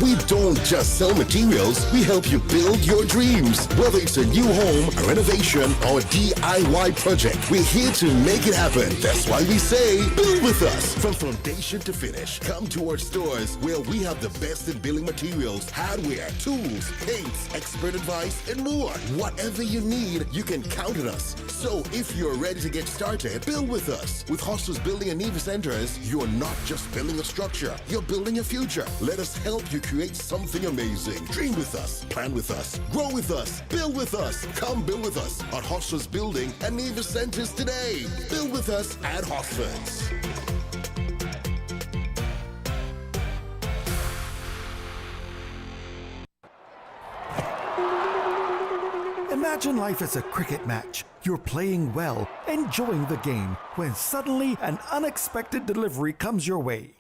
We don't just sell materials, we help you build your dreams. Whether it's a new home, a renovation, or DIY project, we're here to make it happen. That's why we say, build with us. From foundation to finish, come to our stores where we have the best in building materials, hardware, tools, paints, expert advice, and more. Whatever you need, you can count on us. So if you're ready to get started, build with us. With Hostels Building and Nevis Centers, you're not just building a structure, you're building a future. Let us help you create something amazing. Dream with us, plan with us, grow with us, build with us. Come build with us at Hostels Building and Nevis Centers today. Build with us at Hostels. Imagine life as a cricket match. You're playing well, enjoying the game, when suddenly an unexpected delivery comes your way.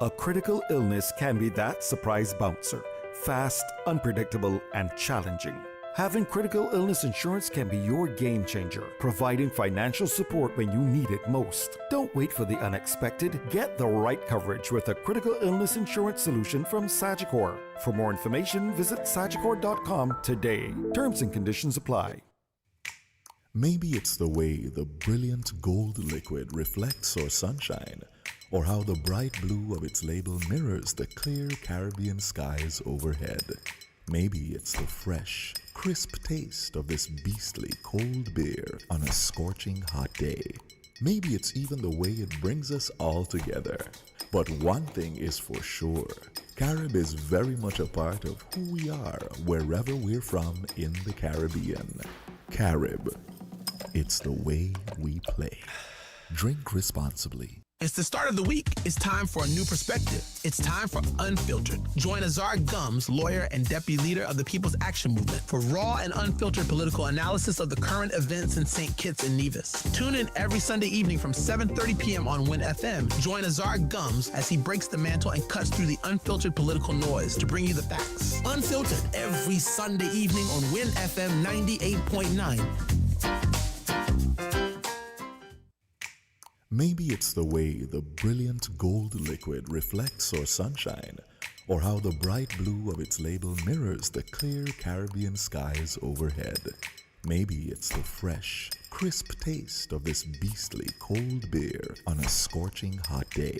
A critical illness can be that surprise bouncer, fast, unpredictable, and challenging. Having critical illness insurance can be your game changer, providing financial support when you need it most. Don't wait for the unexpected. Get the right coverage with a critical illness insurance solution from Sagicor. For more information, visit sagicor.com today. Terms and conditions apply. Maybe it's the way the brilliant gold liquid reflects our sunshine, or how the bright blue of its label mirrors the clear Caribbean skies overhead. Maybe it's the fresh, crisp taste of this beastly cold beer on a scorching hot day. Maybe it's even the way it brings us all together. But one thing is for sure, Carib is very much a part of who we are wherever we're from in the Caribbean. Carib, it's the way we play. Drink responsibly. It's the start of the week. It's time for a new perspective. It's time for Unfiltered. Join Azar Gums, lawyer and deputy leader of the People's Action Movement, for raw and unfiltered political analysis of the current events in St. Kitts and Nevis. Tune in every Sunday evening from 7:30 p.m. on WinFM. Join Azar Gums as he breaks the mantle and cuts through the unfiltered political noise to bring you the facts. Unfiltered every Sunday evening on WinFM 98.9. Maybe it's the way the brilliant gold liquid reflects our sunshine, or how the bright blue of its label mirrors the clear Caribbean skies overhead. Maybe it's the fresh, crisp taste of this beastly cold beer on a scorching hot day.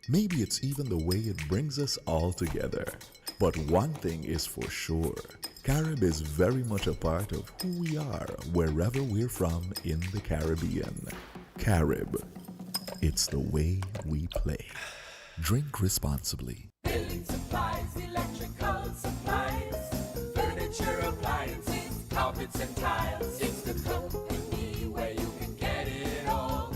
Maybe it's even the way it brings us all together. But one thing is for sure, Carib is very much a part of who we are wherever we're from in the Caribbean. Carib, it's the way we play. Drink responsibly. Building supplies, electrical supplies, furniture, appliances, carpets and tiles. It's the company where you can get it all.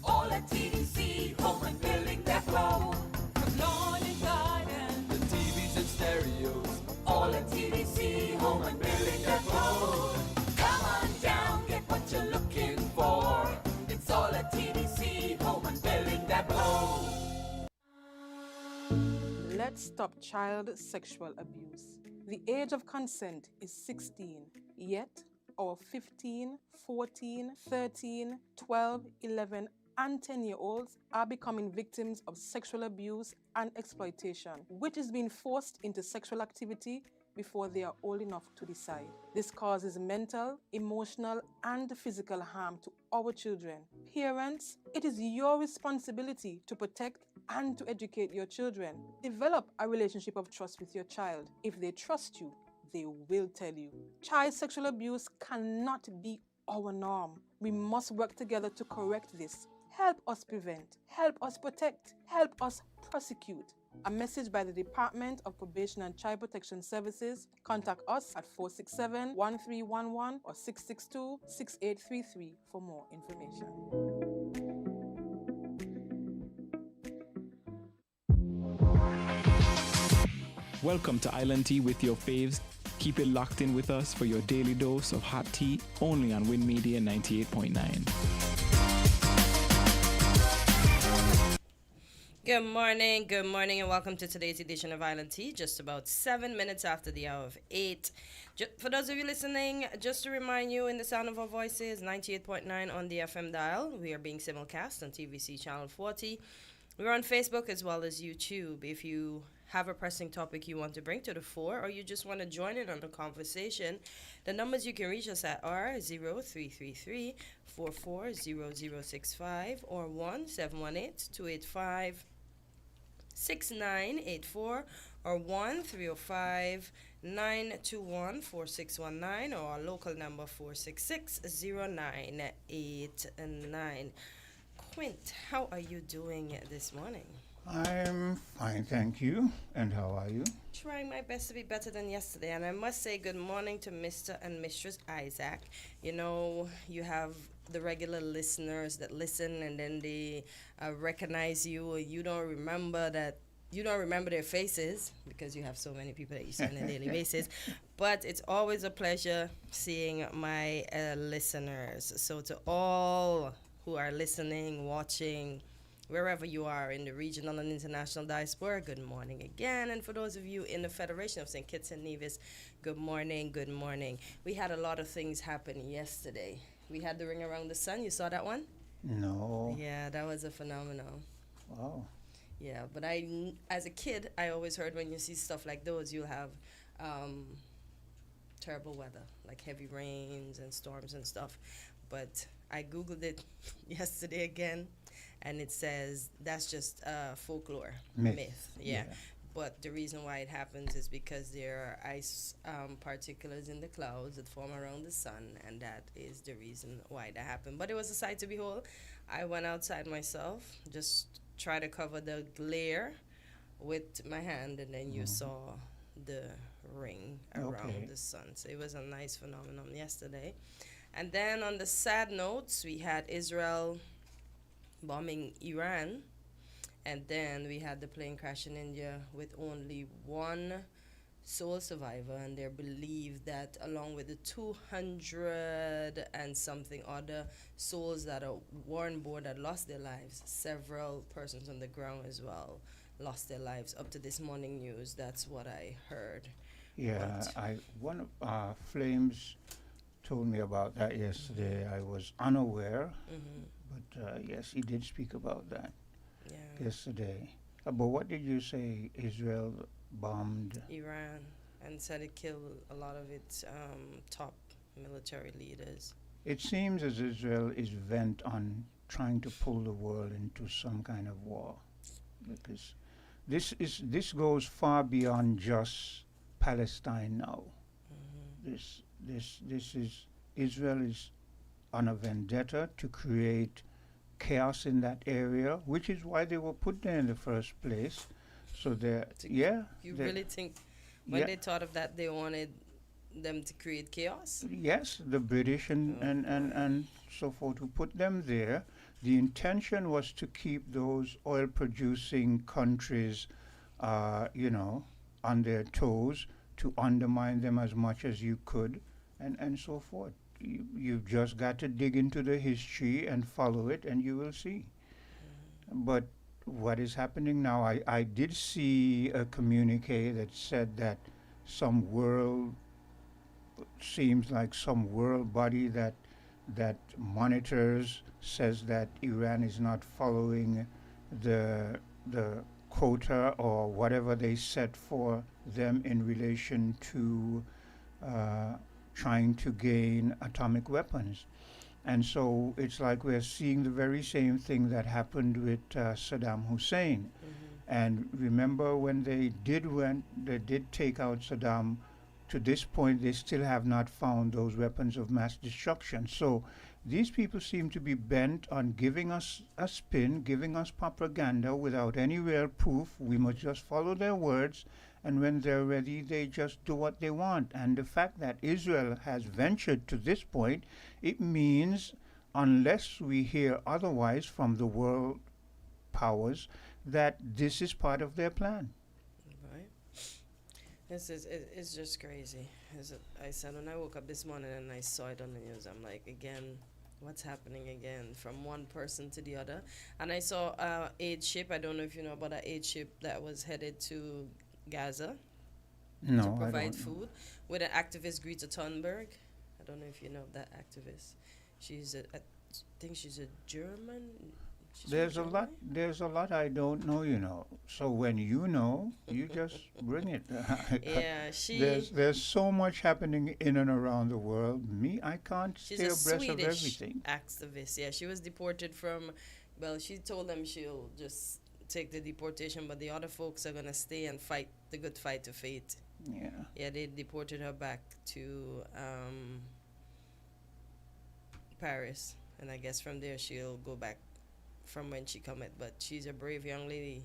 All at TDC Home and Building Depot. From lawn and garden, the TVs and stereos. All at TDC Home and Building Depot. Come on down, get what you're looking for. It's all at TDC Home and Building Depot. Let's stop child sexual abuse. The age of consent is 16, yet our 15, 14, 13, 12, 11, and 10-year-olds are becoming victims of sexual abuse and exploitation, which is being forced into sexual activity before they are old enough to decide. This causes mental, emotional, and physical harm to our children. Parents, it is your responsibility to protect and to educate your children. Develop a relationship of trust with your child. If they trust you, they will tell you. Child sexual abuse cannot be our norm. We must work together to correct this. Help us prevent, help us protect, help us prosecute. A message by the Department of Probation and Child Protection Services. Contact us at 467-1311 or 662-6833 for more information. Welcome to Island Tea with your faves. Keep it locked in with us for your daily dose of hot tea, only on Win Media 98.9. Good morning, and welcome to today's edition of Island Tea, just about 7 minutes after the hour of 8. For those of you listening, just to remind you, in the sound of our voices, 98.9 on the FM dial. We are being simulcast on TVC Channel 40. We're on Facebook as well as YouTube. If you have a pressing topic you want to bring to the fore, or you just want to join in on the conversation, the numbers you can reach us at are 0333 440065 or 1-718-285-6984 or 1-305-921-4619 or our local number 466-0989. Quint, how are you doing this morning? I'm fine, thank you. And how are you? Trying my best to be better than yesterday. And I must say good morning to Mr. and Mistress Isaac. You know, you have the regular listeners that listen and then they recognize you, or you don't remember their faces because you have so many people that you see on a daily basis. But it's always a pleasure seeing my listeners. So to all who are listening, watching, wherever you are in the regional and international diaspora, good morning again. And for those of you in the Federation of St. Kitts and Nevis, good morning, good morning. We had a lot of things happen yesterday. We had the Ring Around the Sun. You saw that one? No. Yeah, that was a phenomenon. Wow. Yeah, but as a kid, I always heard when you see stuff like those, you'll have terrible weather, like heavy rains and storms and stuff. But I Googled it yesterday again, and it says that's just folklore, myth. Yeah. But the reason why it happens is because there are ice particles in the clouds that form around the sun, and that is the reason why that happened. But it was a sight to behold. I went outside myself, just try to cover the glare with my hand, and then you saw the ring around the sun. So it was a nice phenomenon yesterday. And then on the sad notes, we had Israel bombing Iran, and then we had the plane crash in India with only one sole survivor, and they're believed that along with the 200 and something other souls that were on board that lost their lives, several persons on the ground as well lost their lives. Up to this morning news, that's what I heard. Yeah, one of Flames told me about that yesterday. I was unaware, but yes, he did speak about that yesterday. But what did you say? Israel bombed Iran and said it killed a lot of its top military leaders. It seems as Israel is bent on trying to pull the world into some kind of war, because this goes far beyond just Palestine now. This is Israel is on a vendetta to create chaos in that area, which is why they were put there in the first place. So you really think when they thought of that, they wanted them to create chaos? Yes, the British and so forth, who put them there. The intention was to keep those oil-producing countries, on their toes, to undermine them as much as you could, and so forth. You've just got to dig into the history and follow it, and you will see. But what is happening now, I did see a communique that said that some world body that monitors says that Iran is not following the quota or whatever they set for them in relation to trying to gain atomic weapons. And so it's like we're seeing the very same thing that happened with Saddam Hussein. And remember when they did take out Saddam, to this point they still have not found those weapons of mass destruction. So these people seem to be bent on giving us a spin, giving us propaganda without any real proof. We must just follow their words, and when they're ready, they just do what they want. And the fact that Israel has ventured to this point, it means, unless we hear otherwise from the world powers, that this is part of their plan. Right. It's just crazy. I said when I woke up this morning and I saw it on the news, I'm like, again, what's happening again from one person to the other? And I saw an aid ship. I don't know if you know about an aid ship that was headed to Gaza to provide food with an activist, Greta Thunberg. I don't know if you know that activist. I think she's a German. She's from Germany? There's a lot I don't know, you know. So when you know, you just bring it. Yeah, she. There's so much happening in and around the world. Me, I can't She's stay a abreast of Swedish everything. activist. Yeah, she was deported from. Well, she told them she'll just take the deportation, but the other folks are gonna stay and fight the good fight to fate. Yeah. Yeah, they deported her back to Paris, and I guess from there she'll go back from when she come it. But she's a brave young lady.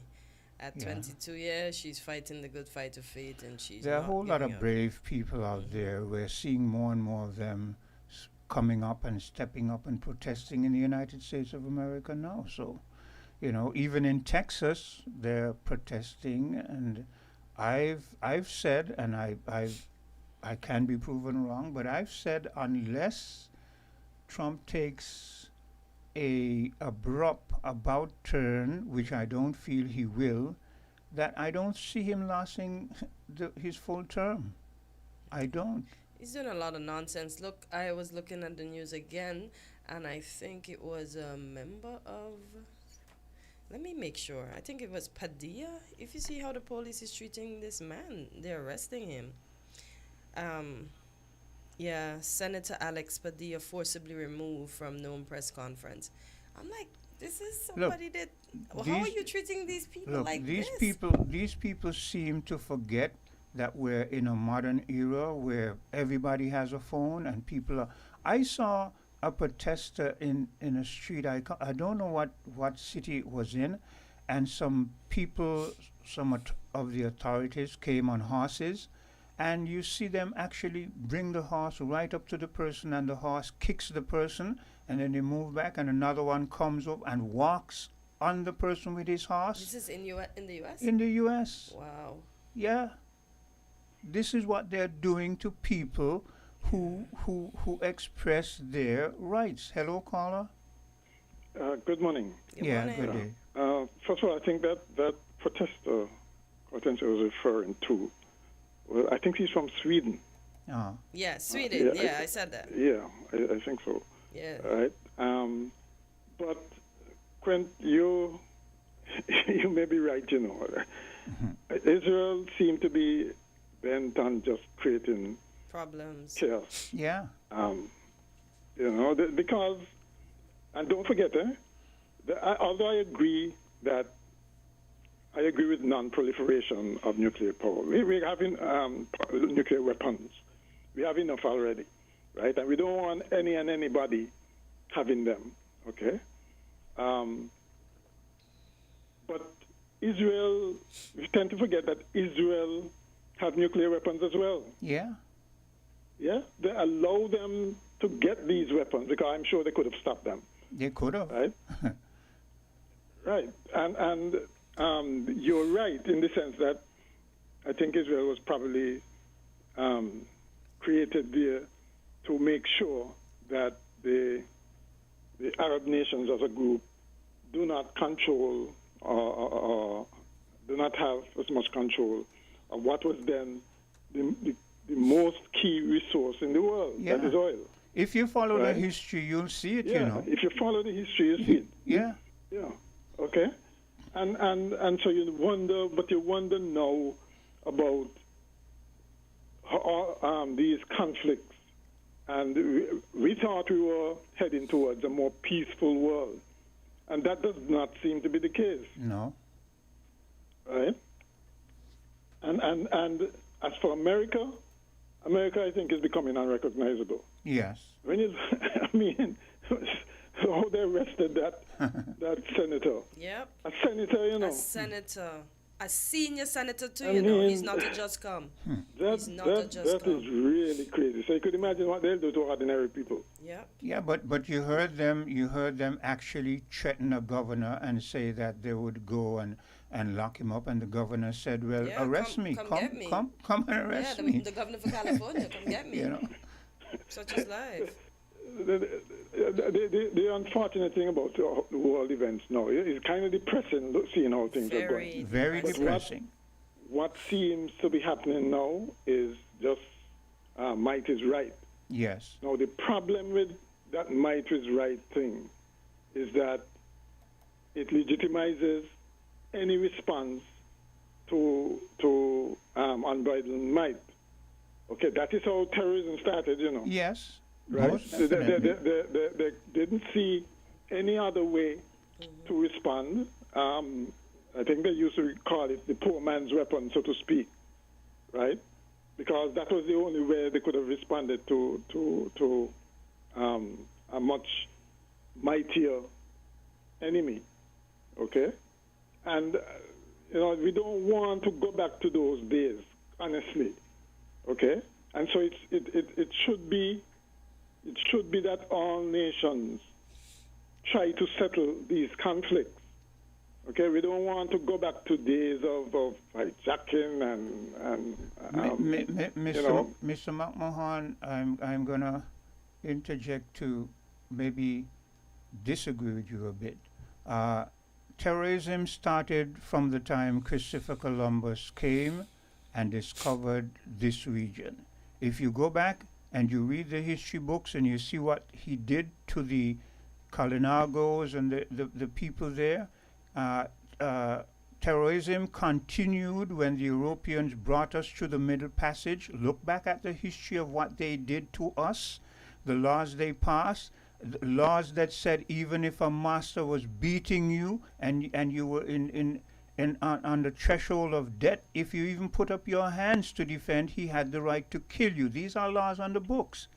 At Yeah. 22 years, she's fighting the good fight of faith, and she's There are a not whole lot giving of up. brave people out there. We're seeing more and more of them coming up and stepping up and protesting in the United States of America now. So, you know, even in Texas, they're protesting, and I've said, and I can be proven wrong, but I've said unless Trump takes a abrupt about turn, which I don't feel he will, that I don't see him lasting his full term. I don't. He's doing a lot of nonsense. Look, I was looking at the news again, and I think it was a member of. Let me make sure. I think it was Padilla. If you see how the police is treating this man, they're arresting him. Yeah, Senator Alex Padilla forcibly removed from known press conference. I'm like, this is somebody that. Well, how are you treating these people Look, like these this? these people seem to forget that we're in a modern era where everybody has a phone and people are. I saw a protester in a street. I don't know what city it was in, and some people, of the authorities came on horses, and you see them actually bring the horse right up to the person, and the horse kicks the person, and then they move back, and another one comes up and walks on the person with his horse. This is in the U.S. In the U.S. Wow. Yeah. This is what they're doing to people who express their rights. Hello, caller. Good morning. Good Yeah, morning. good day. First of all, I think that protester Hortensia was referring to, well, I think he's from Sweden. Yeah, Sweden. yeah, I said that. Yeah, I think so. Yeah. Right. But Quint, you you may be right. You know, Israel seemed to be bent on just creating Problems. chaos. Yeah. You know, because, and don't forget, although I agree with non-proliferation of nuclear power. We're having nuclear weapons. We have enough already, right? And we don't want any and anybody having them, okay? But Israel, we tend to forget that Israel have nuclear weapons as well. Yeah. Yeah? They allow them to get these weapons because I'm sure they could have stopped them. They could have. Right? Right. And you're right in the sense that I think Israel was probably created there to make sure that the Arab nations as a group do not control or do not have as much control of what was then the most key resource in the world, Yeah. that is oil. If you follow Right. the history, you'll see it, Yeah, you know. if you follow the history, you see it. Yeah. Yeah. Okay. And so you wonder now about how, these conflicts, and we thought we were heading towards a more peaceful world, and that does not seem to be the case, No. right? And as for America, I think is becoming unrecognizable. Yes. When you, I mean, how they arrested that senator. Yep. A senator, you know. A senator. A senior senator too, I you know. mean, He's not a just come. That He's not a just is come. really crazy. So you could imagine what they'll do to ordinary people. Yep. Yeah, but you heard them actually threaten a governor and say that they would go and lock him up, and the governor said, well, Yeah, arrest me. come get me. Come and arrest Yeah, me. the governor for California, come get me. You know. Such is life. The unfortunate thing about the world events now is kind of depressing seeing how things are going. Very But depressing. What seems to be happening now is just might is right. Yes. Now, the problem with that might is right thing is that it legitimizes any response to unbridled might. Okay, that is how terrorism started, you know. Yes. Right? Most They definitely. didn't see any other way to respond. I think they used to call it the poor man's weapon, so to speak, right? Because that was the only way they could have responded to a much mightier enemy, okay? And, you know, we don't want to go back to those days, honestly, okay? And so it should be that all nations try to settle these conflicts. Okay, we don't want to go back to days of hijacking and Mr. you know. Mr. McMahon, I'm gonna interject to maybe disagree with you a bit. Terrorism started from the time Christopher Columbus came and discovered this region. If you go back and you read the history books and you see what he did to the Kalinagos and the people there, terrorism continued when the Europeans brought us through the Middle Passage. Look back at the history of what they did to us, the laws they passed, the laws that said even if a master was beating you and you were on the threshold of death, if you even put up your hands to defend, he had the right to kill you. These are laws on the books.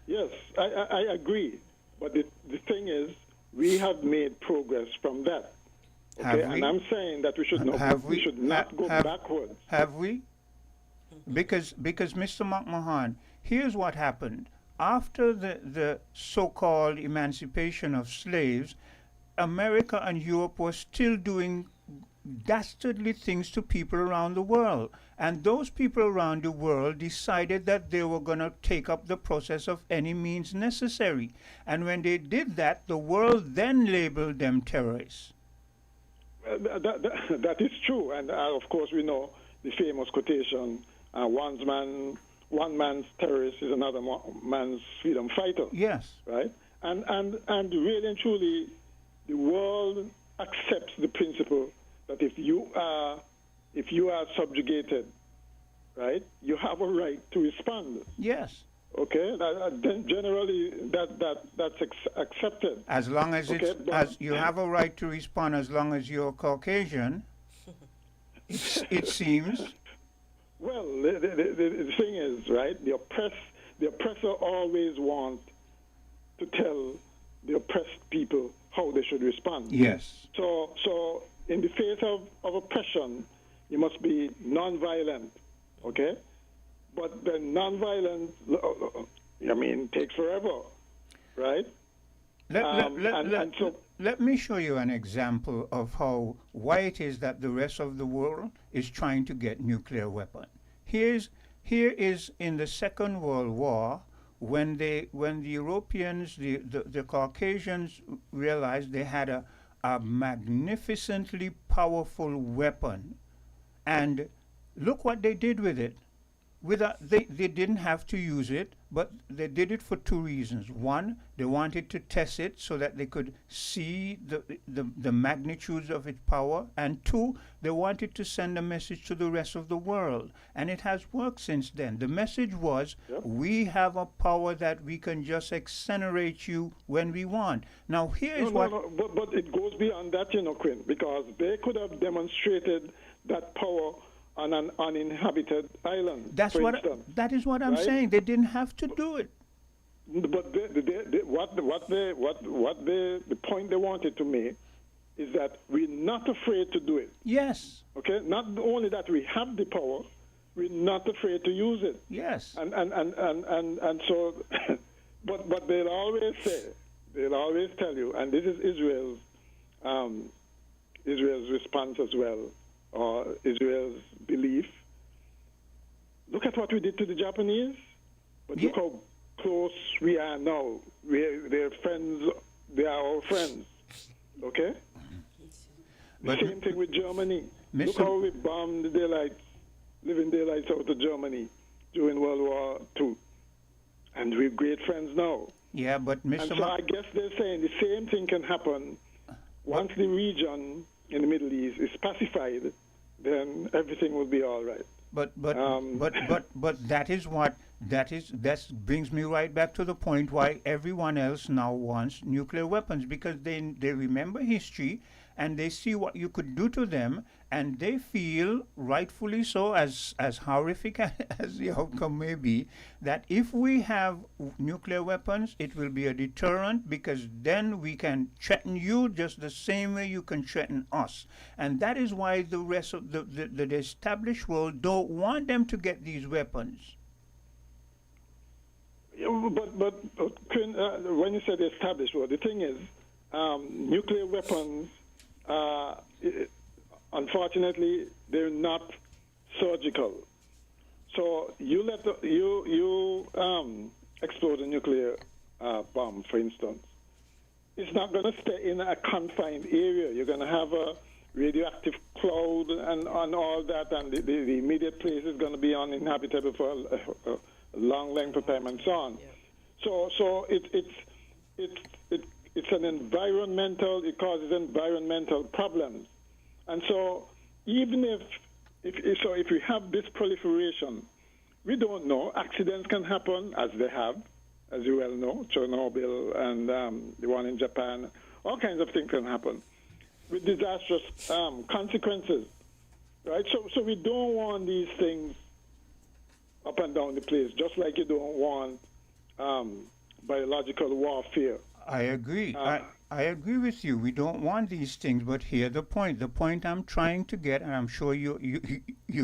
Yes, I agree. But the thing is, we have made progress from that. Okay, and I'm saying that we should not go backwards. Have we? Because Mr. McMahon, here's what happened. After the so-called emancipation of slaves, America and Europe were still doing dastardly things to people around the world. And those people around the world decided that they were going to take up the process of any means necessary. And when they did that, the world then labeled them terrorists. That is true, and of course we know the famous quotation: "One man's terrorist is another man's freedom fighter." Yes. Right, and really and truly, the world accepts the principle that if you are subjugated, right, you have a right to respond. Yes. Okay, generally that's accepted. As long as as you have a right to respond, as long as you're Caucasian, it seems. Well, the thing is, right, the oppressor always wants to tell the oppressed people how they should respond. Yes. So in the face of oppression, you must be non-violent, okay? But the non-violence, takes forever, right? Let me show you an example of why it is that the rest of the world is trying to get nuclear weapon. Here is in the Second World War, when the Europeans, the Caucasians realized they had a magnificently powerful weapon, and look what they did with it. They didn't have to use it, but they did it for two reasons. One, they wanted to test it so that they could see the magnitudes of its power. And two, they wanted to send a message to the rest of the world. And it has worked since then. The message was, we have a power that we can just incinerate you when we want. Now, here's but it goes beyond that, Quinn, because they could have demonstrated that power on an uninhabited island. That is what I'm saying. They didn't have to do it. But the point they wanted to make is that we're not afraid to do it. Yes. Okay. Not only that we have the power, we're not afraid to use it. Yes. And so, but they'll always tell you, and this is Israel's response as well, or Israel's belief. Look at what we did to the Japanese, but look how close we are now. They're friends. They are our friends. Okay. The same thing with Germany. Look how we bombed the living daylights out of Germany during World War II, and we're great friends now. Yeah, but Mr. And so I guess they're saying the same thing can happen once the region in the Middle East is pacified, then everything will be all right. But that is what that brings me right back to the point why everyone else now wants nuclear weapons, because they remember history and they see what you could do to them, and they feel, rightfully so, as horrific as the outcome may be, that if we have nuclear weapons, it will be a deterrent, because then we can threaten you just the same way you can threaten us. And that is why the rest of the established world don't want them to get these weapons. Yeah, but when you say the established world, the thing is, nuclear weapons, unfortunately, they're not surgical. So you explode a nuclear bomb, for instance. It's not going to stay in a confined area. You're going to have a radioactive cloud and all that, and the immediate place is going to be uninhabitable for a long length of time and so on. Yeah. So it's an environmental. It causes environmental problems, and so even if we have this proliferation, we don't know. Accidents can happen, as they have, as you well know, Chernobyl and the one in Japan. All kinds of things can happen with disastrous consequences, right? So we don't want these things up and down the place, just like you don't want biological warfare. I agree. I agree with you. We don't want these things, but here the point. The point I'm trying to get, and I'm sure you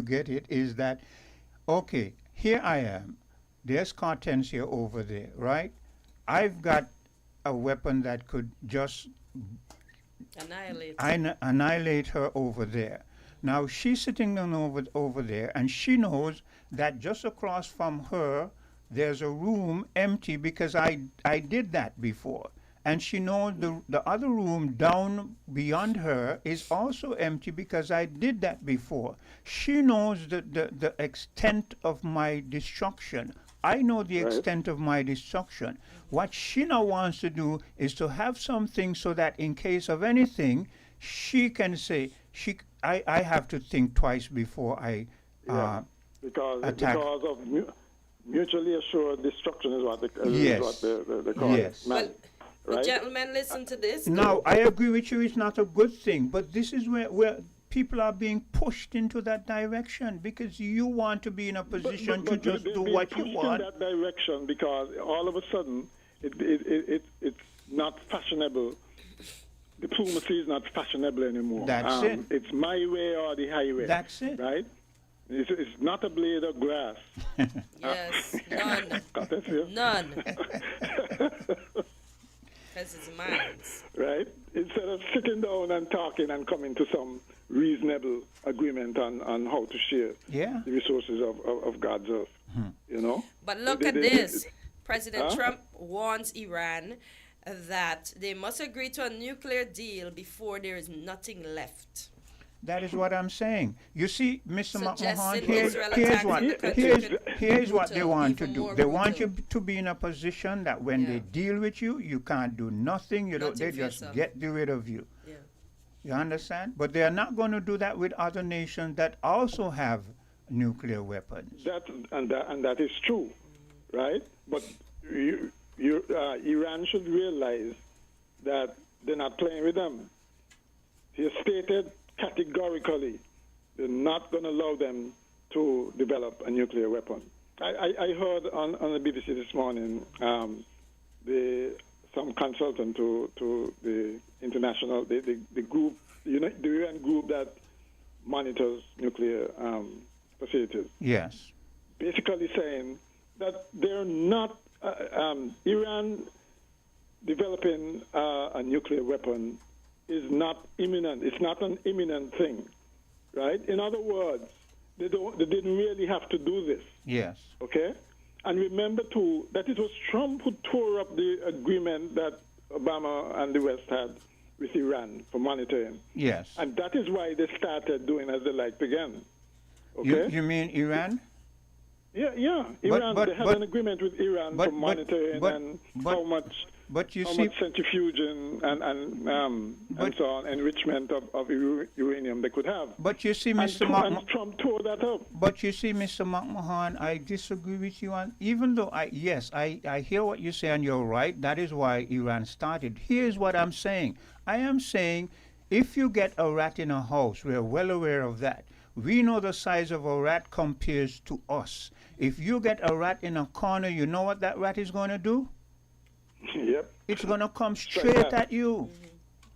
get it, is that, okay, here I am. There's Hortensia over there, right? I've got a weapon that could just annihilate her over there. Now she's sitting down over there, and she knows that just across from her there's a room empty, because I did that before. And she knows the other room down beyond her is also empty, because I did that before. She knows the extent of my destruction. I know the extent of my destruction. What she now wants to do is to have something so that in case of anything, she can say, I have to think twice before I attack. Because of mutually assured destruction is what they call it. Well, right? Gentlemen, listen to this. Now, I agree with you, it's not a good thing, but this is where people are being pushed into that direction, because you want to be in a position to just do what you want. In that direction because all of a sudden it's not fashionable. Diplomacy is not fashionable anymore. That's it. It's my way or the highway. That's it. Right? It's not a blade of grass. Yes, none. None. Because it's mine. Right? Instead of sitting down and talking and coming to some reasonable agreement on how to share the resources of God's earth. You know? But look at this. President Trump warns Iran that they must agree to a nuclear deal before there is nothing left. That is what I'm saying. You see, Mr. McMahon, here's what they want to do. They want you to be in a position that when they deal with you, you can't do nothing. They just get rid of you. Yeah. You understand? But they are not going to do that with other nations that also have nuclear weapons. That is true, right? But Iran should realize that they're not playing with them. He stated categorically they're not going to allow them to develop a nuclear weapon. I heard on the BBC this morning some consultant to the international the group, the UN group that monitors nuclear facilities. Yes. Basically saying that they're not Iran developing a nuclear weapon is not imminent. It's not an imminent thing, right? In other words, they didn't really have to do this. Yes. Okay? And remember, too, that it was Trump who tore up the agreement that Obama and the West had with Iran for monitoring. Yes. And that is why they started doing as they liked again. Okay? You mean Iran? Iran. They had an agreement with Iran for monitoring and how much centrifuging and so on, enrichment of uranium they could have. But you see, and Trump tore that up. But you see, Mr. McMahon, I disagree with you on. Even though I hear what you say and you're right. That is why Iran started. Here's what I'm saying. I am saying, if you get a rat in a house, we're well aware of that. We know the size of a rat compares to us. If you get a rat in a corner, you know what that rat is going to do? Yep. It's going to come straight at you.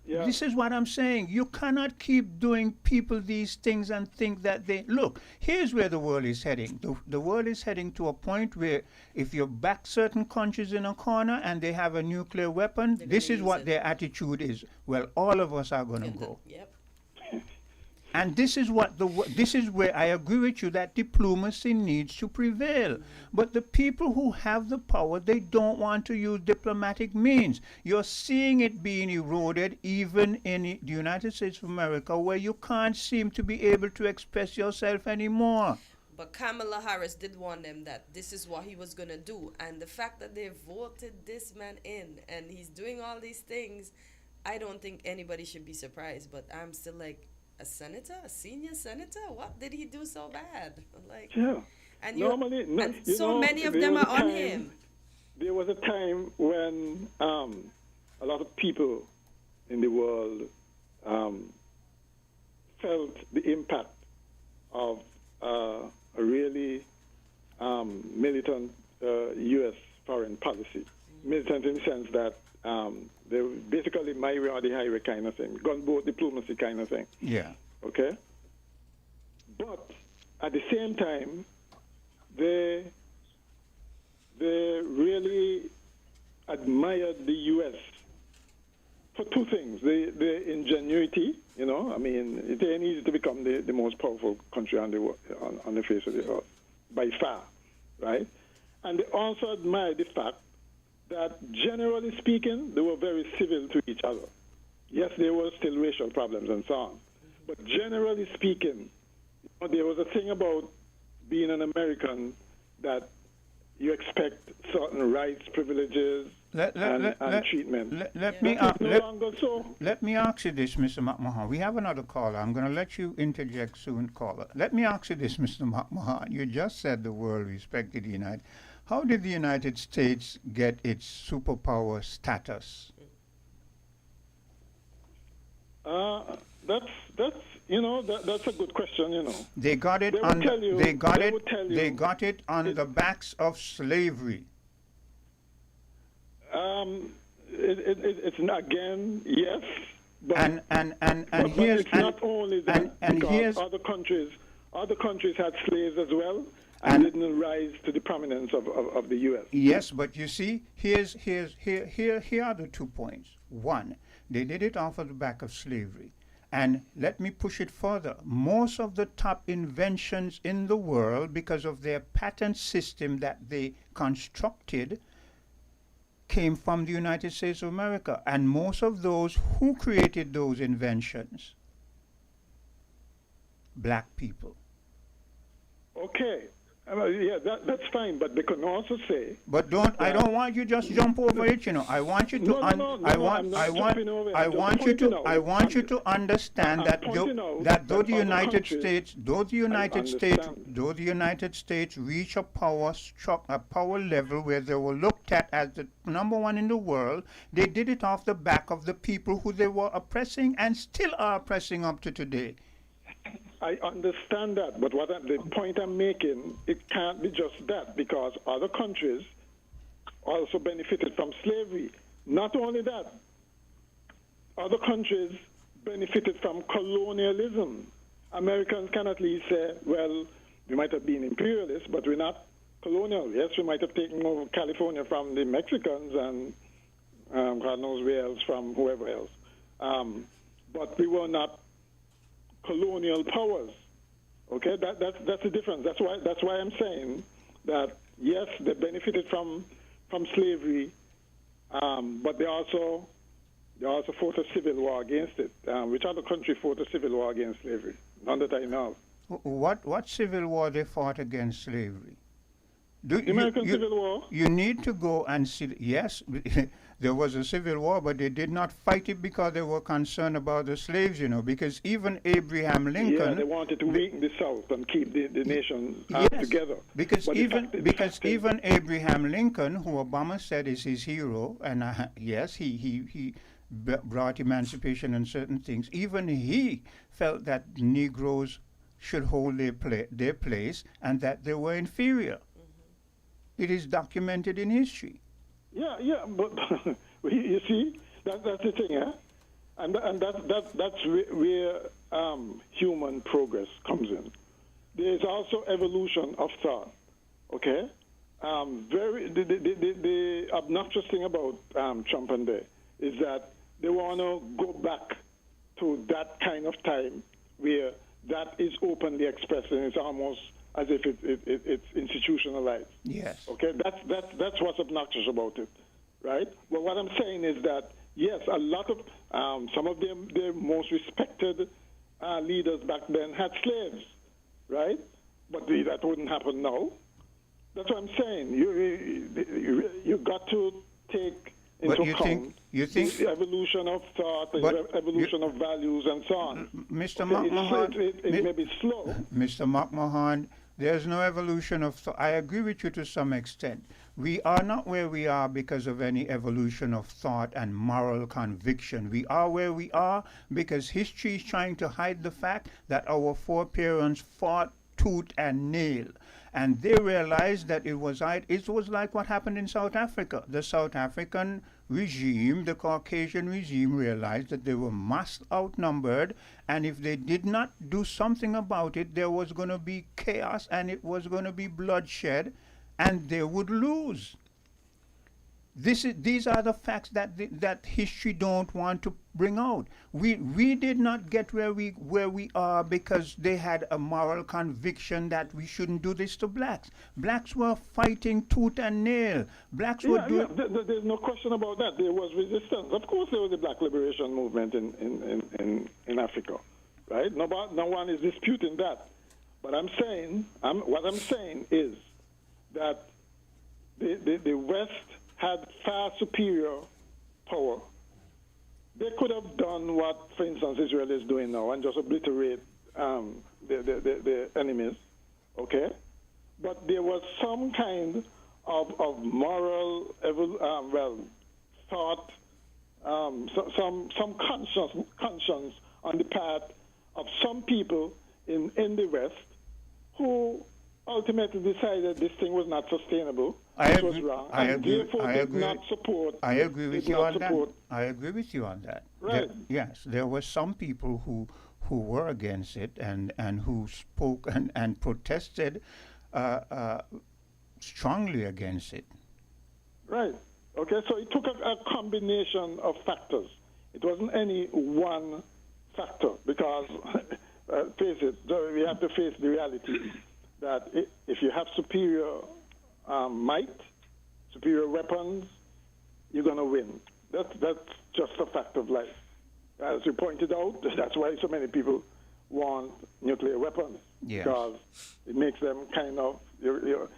Yeah. This is what I'm saying. You cannot keep doing people these things and think that they... Look, here's where the world is heading. The world is heading to a point where if you back certain countries in a corner and they have a nuclear weapon, this is what their attitude is. Well, all of us are going to go. Yep. And this is where I agree with you that diplomacy needs to prevail. But the people who have the power, they don't want to use diplomatic means. You're seeing it being eroded even in the United States of America, where you can't seem to be able to express yourself anymore. But Kamala Harris did warn them that this is what he was going to do. And the fact that they voted this man in and he's doing all these things, I don't think anybody should be surprised. But I'm still like, a senator, a senior senator? What did he do so bad? Like, and many of them are on him. There was a time when a lot of people in the world felt the impact of a really militant U.S. foreign policy. Militant in the sense that they were basically my way or the highway kind of thing, gunboat diplomacy kind of thing. Yeah. Okay? But at the same time, they really admired the U.S. for two things. The ingenuity, you know, I mean, it ain't easy to become the most powerful country on the face of the earth, by far, right? And they also admired the fact that generally speaking, they were very civil to each other. Yes, there were still racial problems and so on. But generally speaking, you know, there was a thing about being an American that you expect certain rights, privileges, and treatment. Let me ask you this, Mr. McMahon. We have another caller. I'm going to let you interject soon, caller. Let me ask you this, Mr. McMahon. You just said the world respected the United. How did the United States get its superpower status? That's a good question. You know, they got it on the backs of slavery. It's again yes, but here's not only that, because other countries had slaves as well. And didn't rise to the prominence of the U.S. Yes, but you see, here are the 2 points. One, they did it off of the back of slavery. And let me push it further. Most of the top inventions in the world, because of their patent system that they constructed, came from the United States of America. And most of those who created those inventions, black people. Okay. That's fine, but they can also say. But I don't want you just jump over it. You know, I want you to. I want you to understand that though the United States reach a power level where they were looked at as the number one in the world, they did it off the back of the people who they were oppressing and still are oppressing up to today. I understand that, but the point I'm making, it can't be just that, because other countries also benefited from slavery. Not only that, other countries benefited from colonialism. Americans can at least say, well, we might have been imperialists, but we're not colonial. Yes, we might have taken over California from the Mexicans and God knows where else, from whoever else. But we were not colonial powers. Okay, that's the difference. That's why I'm saying that yes, they benefited from slavery, but they also fought a civil war against it. Which other country fought a civil war against slavery? None that I know. What civil war they fought against slavery? The American Civil War? You need to go and see. Yes, there was a civil war, but they did not fight it because they were concerned about the slaves, because even Abraham Lincoln. Yeah, they wanted to weaken the South and keep the nation together. Because even Abraham Lincoln, who Obama said is his hero, and yes, he brought emancipation and certain things, even he felt that Negroes should hold their place and that they were inferior. It is documented in history. Yeah, but you see, that's the thing, yeah? And that's where human progress comes in. There's also evolution of thought, okay? The obnoxious thing about Trump and they is that they want to go back to that kind of time where that is openly expressed, and it's almost as if it's institutionalized. Yes. Okay, that's what's obnoxious about it, right? Well, what I'm saying is that yes, a lot of some of their most respected leaders back then had slaves, right? But that wouldn't happen now. That's what I'm saying. You got to take into account the evolution of thought, the evolution of values, and so on. Mr. McMahon, it may be slow. Mr. McMahon, there's no evolution of thought. I agree with you to some extent. We are not where we are because of any evolution of thought and moral conviction. We are where we are because history is trying to hide the fact that our foreparents fought tooth and nail. And they realized that it was like what happened in South Africa. The South African regime, the Caucasian regime, realized that they were mass outnumbered, and if they did not do something about it, there was going to be chaos and it was going to be bloodshed, and they would lose. These are the facts that history don't want to bring out. We did not get where we are because they had a moral conviction that we shouldn't do this to blacks. Blacks were fighting tooth and nail. Blacks were doing. There's no question about that. There was resistance. Of course, there was a black liberation movement in Africa, right? No one is disputing that. But what I'm saying is that the West had far superior power. They could have done what, for instance, Israel is doing now and just obliterate the enemies, okay? But there was some kind of moral, thought, some conscience on the part of some people in the West who ultimately decided this thing was not sustainable. This was wrong. I agree with you on that. I agree with you on that. Right. Yes, there were some people who were against it and who spoke and protested strongly against it. Right. Okay, so it took a combination of factors. It wasn't any one factor because, face it, we have to face the reality that if you have superior might, superior weapons, you're going to win. That's just a fact of life. As you pointed out, that's why so many people want nuclear weapons. Yes. Because it makes them kind of, you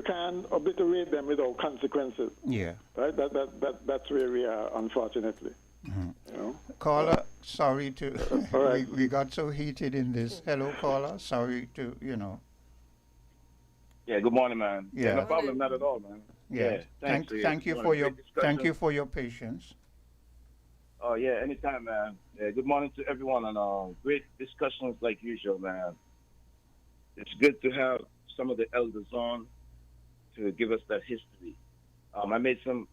can't obliterate them without consequences. Yeah. Right? That's where we are, unfortunately. Mm-hmm. You know? Caller, sorry to, all right. we got so heated in this. Hello, caller, sorry to, Yeah, good morning, man. Yeah. No problem, not at all, man. Yeah. Thank you for your patience. Oh yeah, anytime, man. Yeah, good morning to everyone, and great discussions like usual, man. It's good to have some of the elders on to give us that history. I made some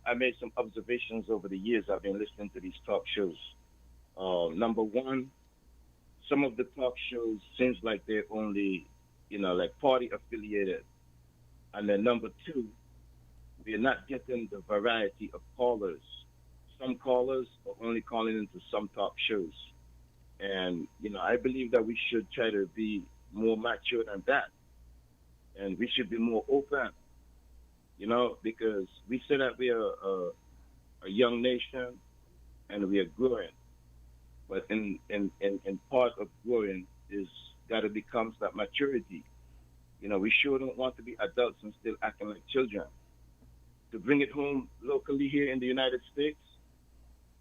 observations over the years I've been listening to these talk shows. Number one, some of the talk shows seems like they're only, like party affiliated. And then number two, we're not getting the variety of callers. Some callers are only calling into some talk shows. And, I believe that we should try to be more mature than that. And we should be more open, because we say that we are a young nation and we are growing. But in part of growing is got to become that maturity. We sure don't want to be adults and still acting like children. To bring it home locally here in the United States,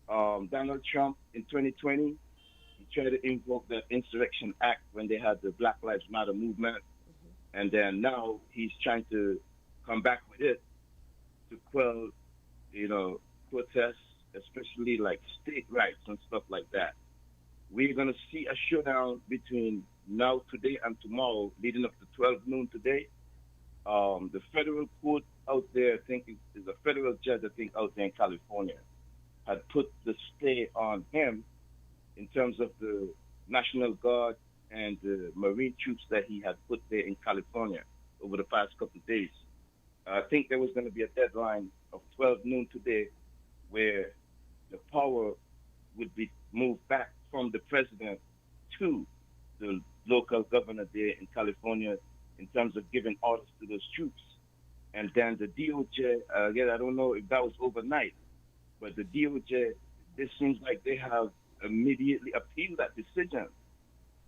Donald Trump in 2020, he tried to invoke the Insurrection Act when they had the Black Lives Matter movement. And then now he's trying to come back with it to quell, protests, especially like state rights and stuff like that. We're going to see a showdown between now, today, and tomorrow, leading up to 12 noon today. The federal court out there, I think is a federal judge, I think, out there in California, had put the stay on him in terms of the National Guard and the Marine troops that he had put there in California over the past couple of days. I think there was going to be a deadline of 12 noon today where the power would be moved back from the president to the local governor there in California in terms of giving orders to those troops. And then the DOJ, again, I don't know if that was overnight, but the DOJ, it seems like they have immediately appealed that decision.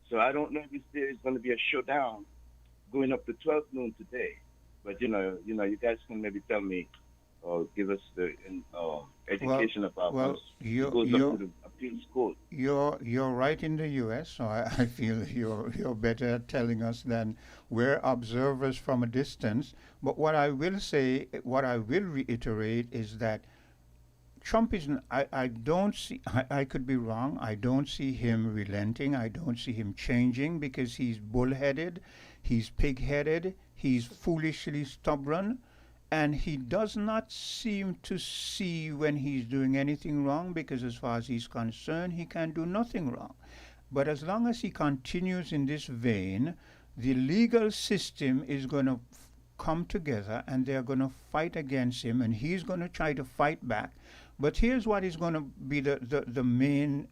So I don't know if there is going to be a showdown going up to 12 noon today. But, you guys can maybe tell me or give us the education about how it goes up to the appeals court. You're right in the U.S., so I feel you're better at telling us than we're observers from a distance. But what I will reiterate is that Trump is, I don't see, I could be wrong, I don't see him relenting, I don't see him changing because he's bullheaded, he's pig-headed, he's foolishly stubborn, and he does not seem to see when he's doing anything wrong because as far as he's concerned, he can do nothing wrong. But as long as he continues in this vein, the legal system is going to come together and they're going to fight against him and he's going to try to fight back. But here's what is going to be the main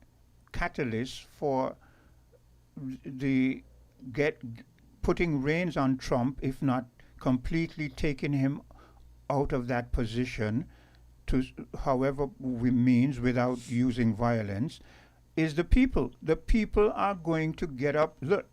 catalyst for putting reins on Trump, if not completely taking him out of that position to however means without using violence, is the people. The people are going to get up. Look,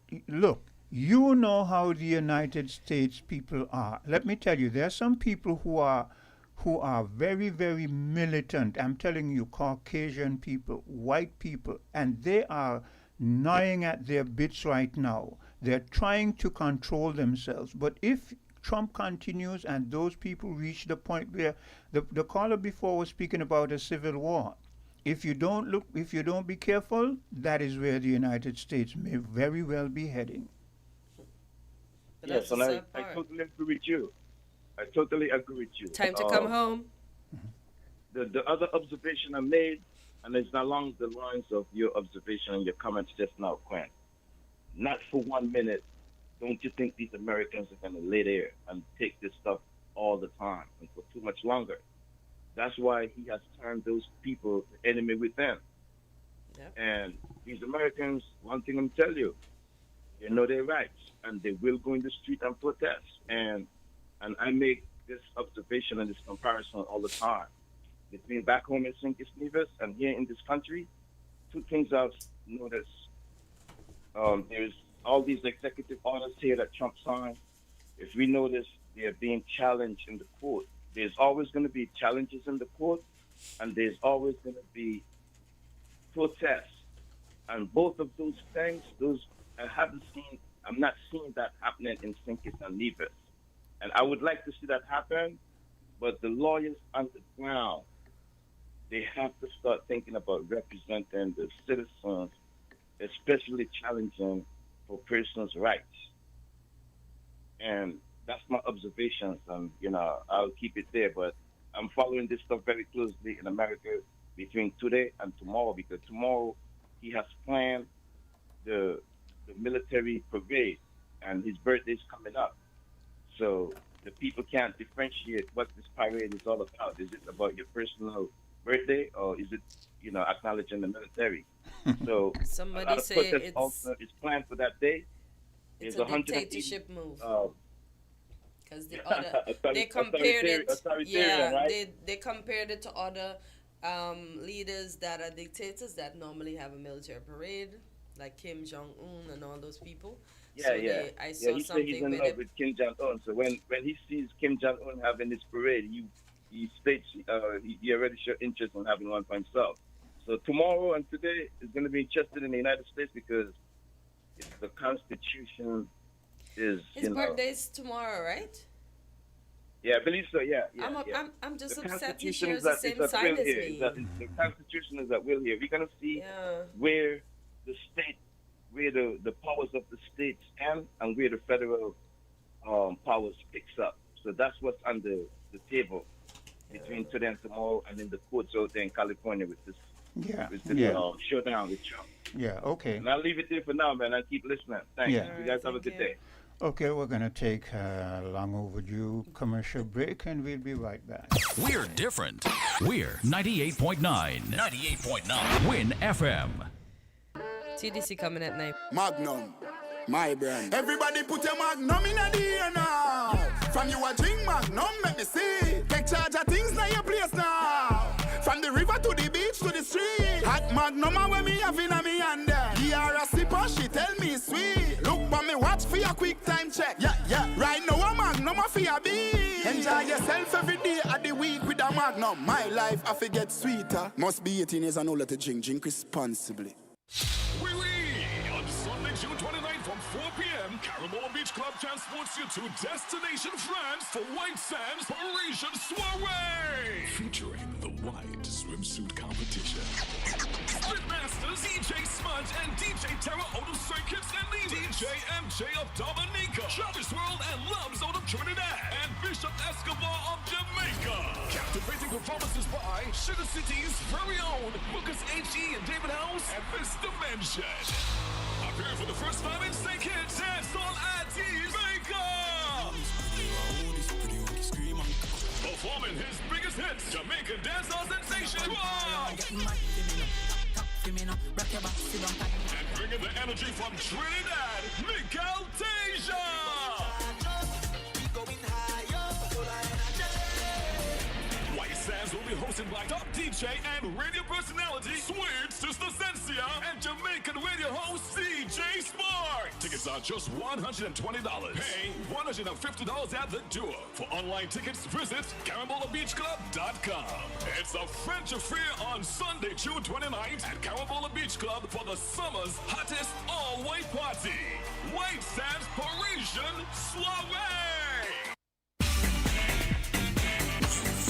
you know how the United States people are. Let me tell you, there are some people who are very, very militant. I'm telling you, Caucasian people, white people, and they are gnawing at their bits right now. They're trying to control themselves. But if Trump continues and those people reach the point where the caller before was speaking about a civil war, if you don't be careful, that is where the United States may very well be heading. Yes, and I totally agree with you. I totally agree with you. Time to come home. The other observation I made, and it's along the lines of your observation and your comments just now, Quinn. Not for 1 minute, don't you think these Americans are going to lay there and take this stuff all the time and for too much longer? That's why he has turned those people the enemy with them. Yep. And these Americans, one thing I'm telling you, they know their rights and they will go in the street and protest. And I make this observation and this comparison all the time. Between back home in St. Nevis and here in this country, two things I've noticed. There's all these executive orders here that Trump signed. If we notice, they are being challenged in the court. There's always going to be challenges in the court, and there's always going to be protests. And both of those things, I'm not seeing that happening in St. and Nevis. And I would like to see that happen, but the lawyers on the ground, they have to start thinking about representing the citizens, especially challenging for persons' rights. And that's my observations, and I'll keep it there. But I'm following this stuff very closely in America between today and tomorrow, because tomorrow he has planned the military parade, and his birthday is coming up. So the people can't differentiate what this parade is all about. Is it about your personal birthday, or is it acknowledging the military? So somebody a lot of say protests also is planned for that day. It's a dictatorship move. Because they compared it, right? they compared it to other leaders that are dictators that normally have a military parade, like Kim Jong-un and all those people. Yeah, So yeah. I saw He said something he's in with love it. with Kim Jong Un. So when he sees Kim Jong Un having this parade, he states he already showed interest in having one for himself. So tomorrow and today is going to be interested in the United States because it's the Constitution is His birthday's tomorrow, right? Yeah, I believe so. Yeah. I'm just The upset he Constitution shares is the at same will sign as here. me. The Constitution is at will here. We're gonna see where the state, where the powers of the states end, and where the federal powers picks up. So that's what's on the table between today and tomorrow, and in the courts out there in California with this showdown with Trump. Yeah. Okay. And I'll leave it there for now, man. I'll keep listening. Thanks. Yeah. You guys have a good day. Okay, we're going to take a long overdue commercial break and we'll be right back. We're different. We're 98.9. 98.9. Win FM. TDC coming at 9. Magnum, my brand. Everybody put your Magnum in the air now. From you a drink Magnum, make me see. Take charge of things now your place now. From the river to the beach to the street. Hot Magnum when me have in a me hand there. Here a sipper, she tell me sweet. Look for me watch for your quick time check. Yeah. Right now a Magnum for your beat. Enjoy yourself every day of the week with a Magnum. My life I forget sweeter. Must be 18 years and older to drink. Drink responsibly. On Sunday, June 29th from 4 p.m., Carib Beach Club transports you to Destination France for White Sands Parisian Soiree. Featuring the White Swimsuit Competition. Spitmasters DJ Smudge and DJ Terra out of Circuits and Nevis. DJ MJ of Dominica. Travis World and Loves out of Trinidad. And Bishop Escobar of Jamaica. Captivating performances by Sugar City's very own Lucas H.E. and David House and Mr. Dimension. Appearing for the first time in St. Kitts, Dancehall Aunties Maker. Performing his biggest hits, Jamaican dancehall sensation. And bringing the energy from Trinidad, Miguel Deja. White Sands will be hosted by top DJ and radio personality Sweet Sister Sensia and Jamaican radio host CJ Spark. Tickets are just $120. Pay $150 at the door. For online tickets, visit CaribolaBeachClub.com. It's a French affair on Sunday, June 29th at Carabola Beach Club for the summer's hottest all-white party. White Sands Parisian Soiree.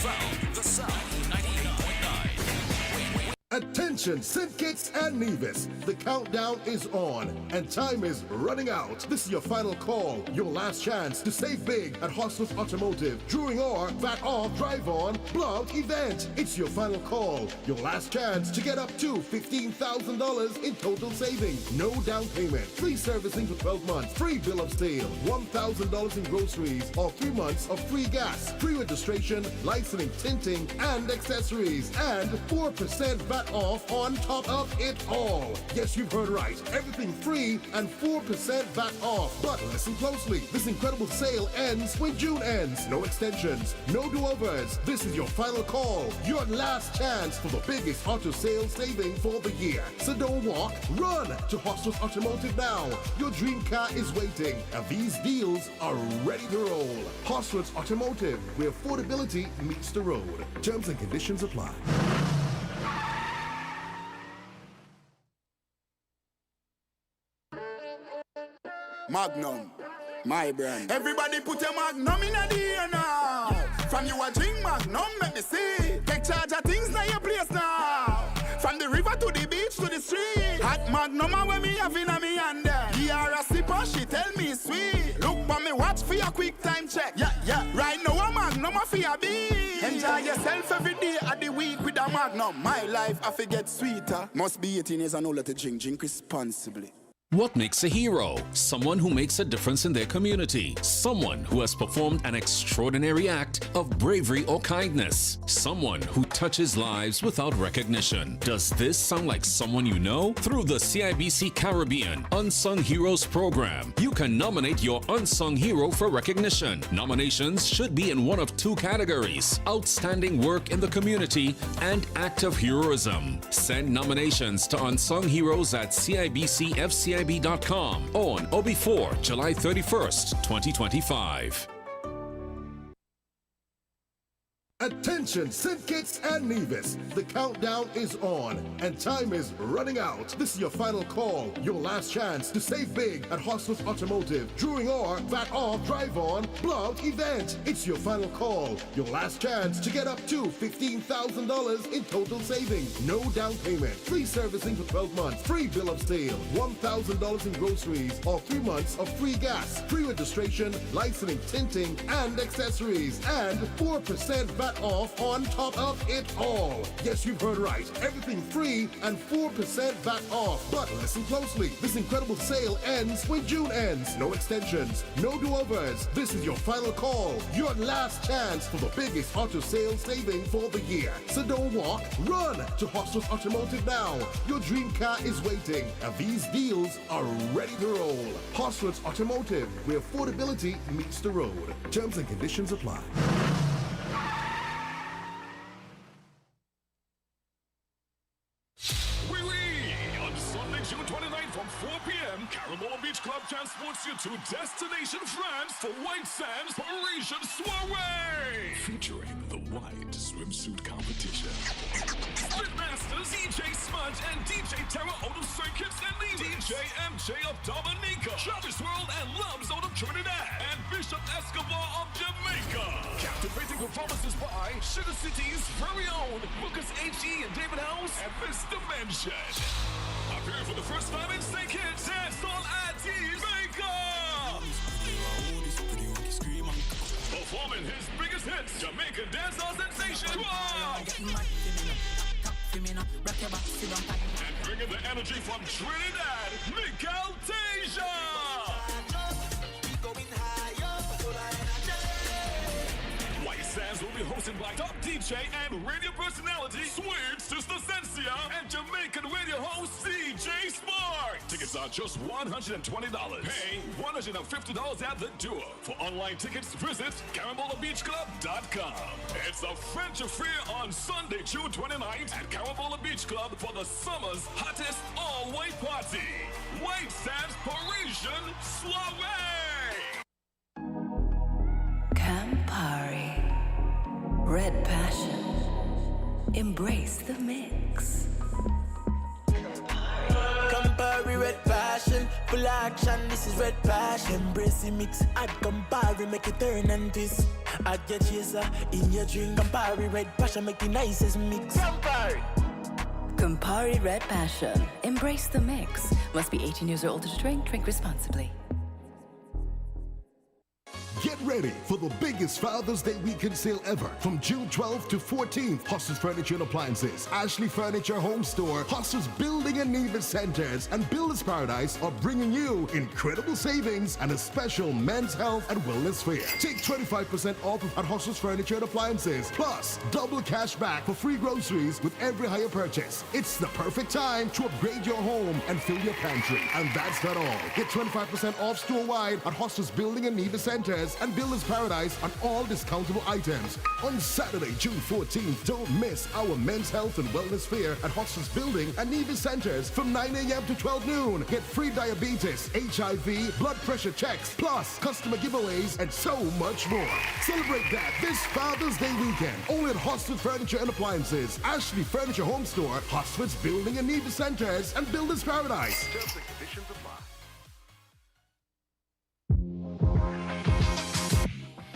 Found the South 98.9. Attention, St. Kitts and Nevis. The countdown is on and time is running out. This is your final call, your last chance to save big at Hostos Automotive during our VAT Off Drive On blog event. It's your final call, your last chance to get up to $15,000 in total savings. No down payment, free servicing for 12 months, free bill of sale, $1,000 in groceries, or 3 months of free gas, free registration, licensing, tinting, and accessories, and 4% VAT off on top of it all. Yes, you've heard right. Everything free and 4% VAT off. But listen closely. This incredible sale ends when June ends. No extensions, no do-overs. This is your final call. Your last chance for the biggest auto sales saving for the year. So don't walk, run to Hostos Automotive now. Your dream car is waiting, and these deals are ready to roll. Hostos Automotive, where affordability meets the road. Terms and conditions apply. Magnum, my brand. Everybody put your Magnum in the air now. From you a drink Magnum, make me see. Take charge of things now your place now. From the river to the beach to the street. Hot Magnum when me have in a me hand there. Here a sipper, she tell me sweet. Look for me watch for your quick time check. Yeah. Right now a Magnum for your beat. Enjoy yourself every day of the week with a Magnum. My life I forget sweeter. Must be 18 years and older to drink. Drink responsibly. What makes a hero? Someone who makes a difference in their community. Someone who has performed an extraordinary act of bravery or kindness. Someone who touches lives without recognition. Does this sound like someone you know? Through the CIBC Caribbean Unsung Heroes program, you can nominate your unsung hero for recognition. Nominations should be in one of two categories: outstanding work in the community and act of heroism. Send nominations to Unsung Heroes at CIBCFCIB NIB.com on or before July 31st, 2025. Attention, St. Kitts and Nevis. The countdown is on and time is running out. This is your final call, your last chance to save big at Hostel's Automotive during our VAT Off Drive On Blowout event. It's your final call, your last chance to get up to $15,000 in total savings. No down payment, free servicing for 12 months, free bill of sale, $1,000 in groceries, or 3 months of free gas, free registration, licensing, tinting, and accessories, and 4% VAT off on top of it all. Yes, you've heard right. Everything free and 4% VAT off. But listen closely. This incredible sale ends when June ends. No extensions, no do-overs. This is your final call. Your last chance for the biggest auto sales saving for the year. So don't walk, run to Hostel's Automotive now. Your dream car is waiting, and these deals are ready to roll. Hostel's Automotive, where affordability meets the road. Terms and conditions apply. June 29th from 4 p.m., Carib Beach Club transports you to Destination France for White Sands Parisian Soiree! Featuring the White Swimsuit Competition. Spitmasters, DJ Smudge and DJ Terra out of St. Kitts and Nevis. DJ MJ of Dominica. Travis World and Love Zone of Trinidad. And Bishop Escobar of Jamaica. Captivating performances by Sugar City's very own Lucas H.E. and David House and Mr. Mention. Appearing for the first time in St. Kitts, Dancehall Aunties Maker! Performing his biggest hits, Jamaican dancehall sensation, and bringing the energy from Trinidad, Miguel Tasia! White Sands will be hosted by top DJ and radio personality Sweet Sister Sensia and Jamaican radio host CJ Spark. Tickets are just $120. Pay $150 at the door. For online tickets, visit CaribolaBeachClub.com. It's a French affair on Sunday, June 29th at Carabola Beach Club for the summer's hottest all-white party. White Sands Parisian Soiree. Campari, Red Passion, embrace the mix. Campari, Red Passion, full action, this is Red Passion. Embrace the mix, add Campari, make it turn and twist. Add your chaser in your drink. Campari, Red Passion, make the nicest mix. Campari! Campari, Red Passion, embrace the mix. Must be 18 years or older to drink. Drink responsibly. Get ready for the biggest Father's Day weekend sale ever. From June 12th to 14th, Hostel's Furniture and Appliances, Ashley Furniture Home Store, Hostel's Building and Nevis Centers, and Builders Paradise are bringing you incredible savings and a special men's health and wellness fair. Take 25% off at Hostel's Furniture and Appliances, plus double cash back for free groceries with every higher purchase. It's the perfect time to upgrade your home and fill your pantry. And that's not all. Get 25% off store-wide at Hostel's Building and Nevis Centers and Builders Paradise on all discountable items. On Saturday, June 14th, don't miss our men's health and wellness fair at Hostel's Building and Nevis Centers from 9 a.m. to 12 noon. Get free diabetes, HIV, blood pressure checks, plus customer giveaways and so much more. Celebrate that this Father's Day weekend only at Hostel's Furniture and Appliances, Ashley Furniture Home Store, Hostel's Building and Nevis Centers, and Builders Paradise. Terms and conditions apply.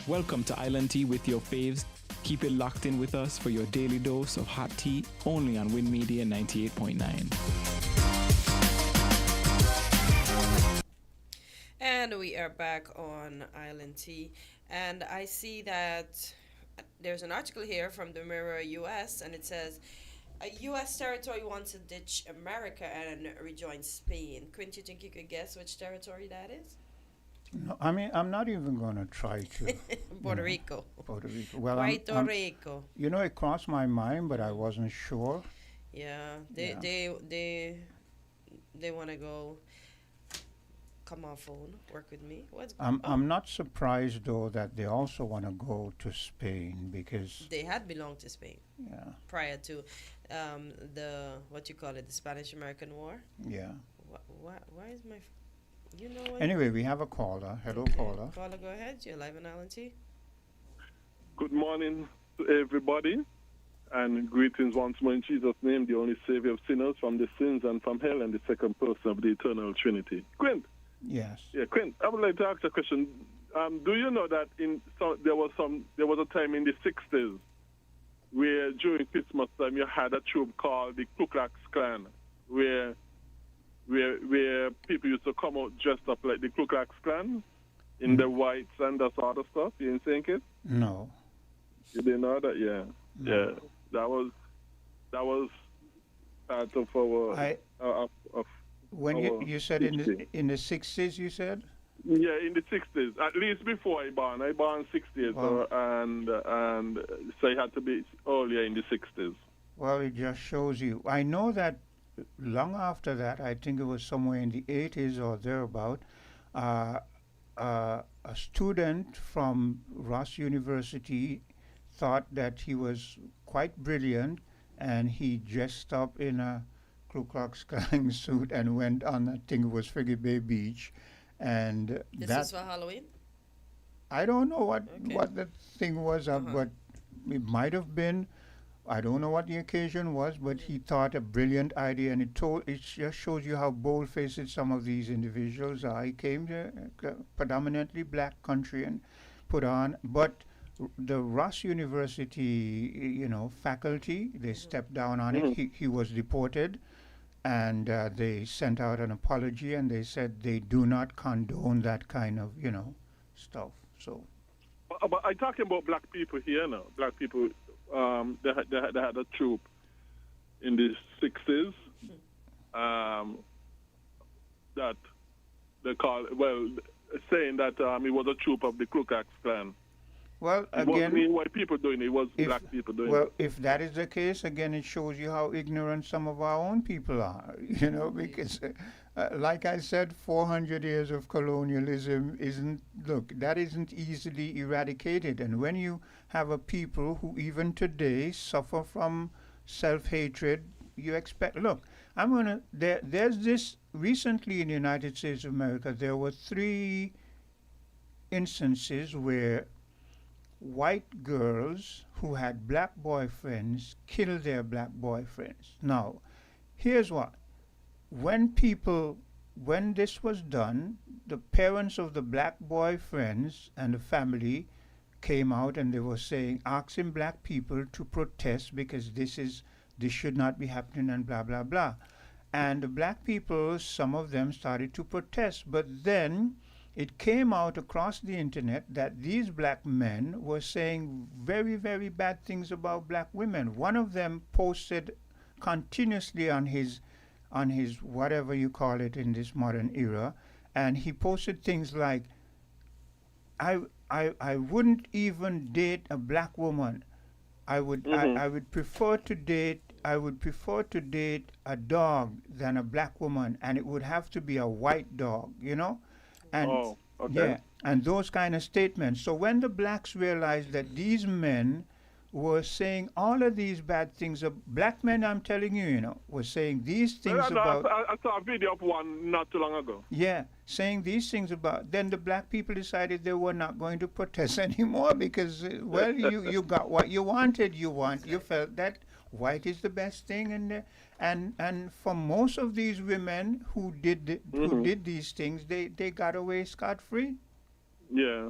Welcome to Island Tea with your faves. Keep it locked in with us for your daily dose of hot tea, only on Win Media 98.9. And we are back on Island Tea. And I see that there's an article here from the Mirror US, and it says, a U.S. territory wants to ditch America and rejoin Spain. Couldn't you think you could guess which territory that is? No, I mean, I'm not even going to try to. Puerto Rico. Puerto Rico. Well, Puerto Rico. You know, it crossed my mind, but I wasn't sure. Yeah, they want to go. Come on, phone, work with me. I'm not surprised though that they also want to go to Spain because they had belonged to Spain. Yeah. Prior to the what you call it, the Spanish-American War. Yeah. Why is my... You know what? Anyway, we have a caller. Hello, caller. Caller, go ahead. You're live on Island T. Good morning to everybody, and greetings once more in Jesus' name, the only Savior of sinners from the sins and from hell, and the second person of the eternal Trinity. Quint. Yes. Yeah, Quint. I would like to ask a question. Do you know that there was a time in the 60s where during Christmas time you had a troop called the Ku Klux Klan, where people used to come out dressed up like the Ku Klux Klan in the whites and that sort of stuff? You didn't think it? No. You didn't know that? Yeah. No. Yeah. That was part of our when you said in the 60s, you said? Yeah, in the 60s, at least before I born. I born 60s, and so it had to be earlier in the 60s. Well, it just shows you. I know that long after that, I think it was somewhere in the 80s or thereabout, a student from Ross University thought that he was quite brilliant, and he dressed up in a Ku Klux Klan suit and went on, I think it was Frigate Bay Beach. And this is for Halloween? I don't know what the thing was, but it might have been. I don't know what the occasion was, but he thought a brilliant idea, and it just shows you how bold-faced some of these individuals are. He came to a predominantly black country and put on, but the Ross University, faculty, they stepped down on it. He was deported. And they sent out an apology, and they said they do not condone that kind of, stuff. So, but I'm talking about black people here now. Black people, they had a troop in the 60s that they call, saying that it was a troop of the Ku Klux Klan. Well, it wasn't white people doing it, it was black people doing it. Well, if that is the case, again, it shows you how ignorant some of our own people are, because, like I said, 400 years of colonialism that isn't easily eradicated. And when you have a people who even today suffer from self-hatred, you expect, there's this, recently in the United States of America, there were 3 instances where white girls who had black boyfriends killed their black boyfriends. Now, here's what. When this was done, the parents of the black boyfriends and the family came out, and they were asking black people to protest because this should not be happening, and blah, blah, blah. And the black people, some of them started to protest, but then it came out across the internet that these black men were saying very, very bad things about black women. One of them posted continuously on his whatever you call it in this modern era, and he posted things like, I wouldn't even date a black woman. I would prefer to date a dog than a black woman, and it would have to be a white dog, And and those kind of statements. So when the blacks realized that these men were saying all of these bad things, black men, I'm telling you, were saying these things about. I saw a video of one not too long ago. Yeah, saying these things about. Then the black people decided they were not going to protest anymore because, you got what you wanted. You felt that white is the best thing, and for most of these women who did these things, they got away scot-free. Yeah.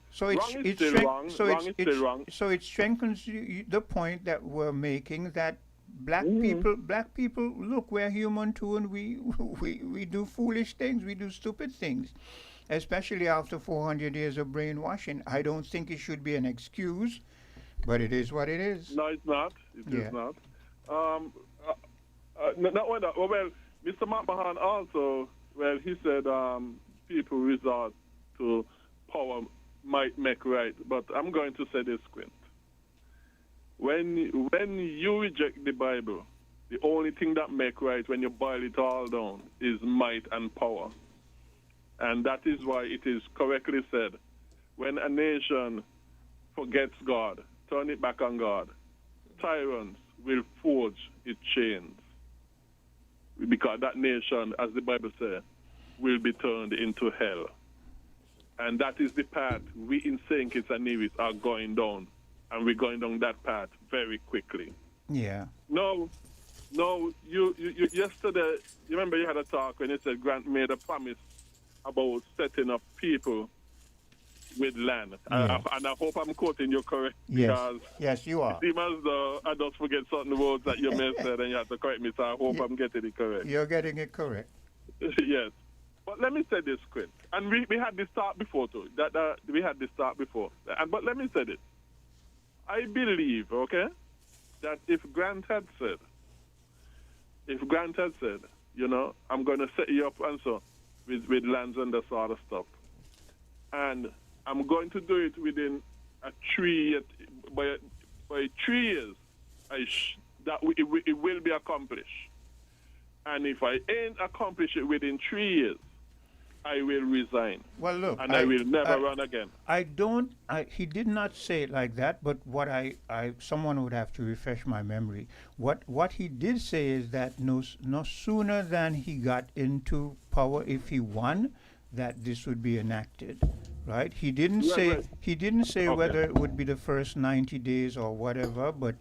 So it strengthens the point that we're making, that black people, look, we're human too, and we do foolish things, we do stupid things, especially after 400 years of brainwashing. I don't think it should be an excuse. But it is what it is. No, it's not. It is not. Not only that. Well, Mr. McMahon also, he said people resort to power might make right. But I'm going to say this, Quint. When you reject the Bible, the only thing that make right, when you boil it all down, is might and power. And that is why it is correctly said, when a nation forgets God, turn it back on God, tyrants will forge its chains. because that nation, as the Bible says, will be turned into hell. And that is the path we in St. Kitts and Nevis are going down. And we're going down that path very quickly. Yeah. No, you yesterday, you remember you had a talk when you said Grant made a promise about setting up people with land. Yeah. And I hope I'm quoting you correct. Yes. Because Yes, you are. it seems as though I just forget certain words that you may have said and you have to correct me, so I hope I'm getting it correct. You're getting it correct. Yes. But let me say this, Quinn. And we had this talk before, too. We had this talk before. But let me say this. I believe, okay, that if Grant had said, you know, I'm going to set you up and so with lands and that sort of stuff, and I'm going to do it within a 3 year, by 3 years, it will be accomplished. And if I ain't accomplish it within 3 years, I will resign. Well, look, and I will never run again. He did not say it like that, but what someone would have to refresh my memory. What he did say is that no sooner than he got into power, if he won, that this would be enacted, right? He didn't say Okay. whether it would be the first 90 days or whatever, but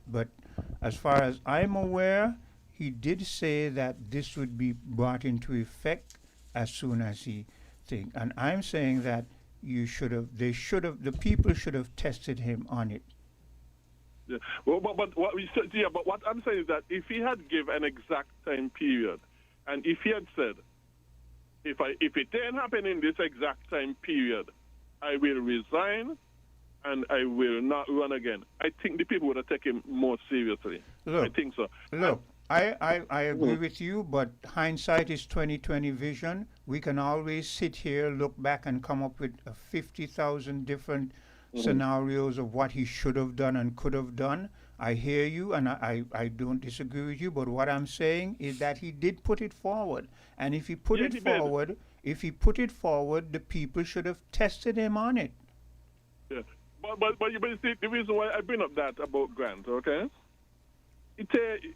as far as I'm aware, he did say that this would be brought into effect as soon as he think. And I'm saying that the people should have tested him on it. Yeah. Well, but what I'm saying is that if he had given an exact time period, and if he had said, if it didn't happen in this exact time period, I will resign and I will not run again, I think the people would have taken him more seriously. Look, I think so. Look, I agree with you, but hindsight is 20/20 vision. We can always sit here, look back, and come up with 50,000 different scenarios of what he should have done and could have done. I hear you, and I don't disagree with you, but what I'm saying is that he did put it forward. And if he put it forward, the people should have tested him on it. Yeah. But you see, the reason why I bring up that about Grant, okay?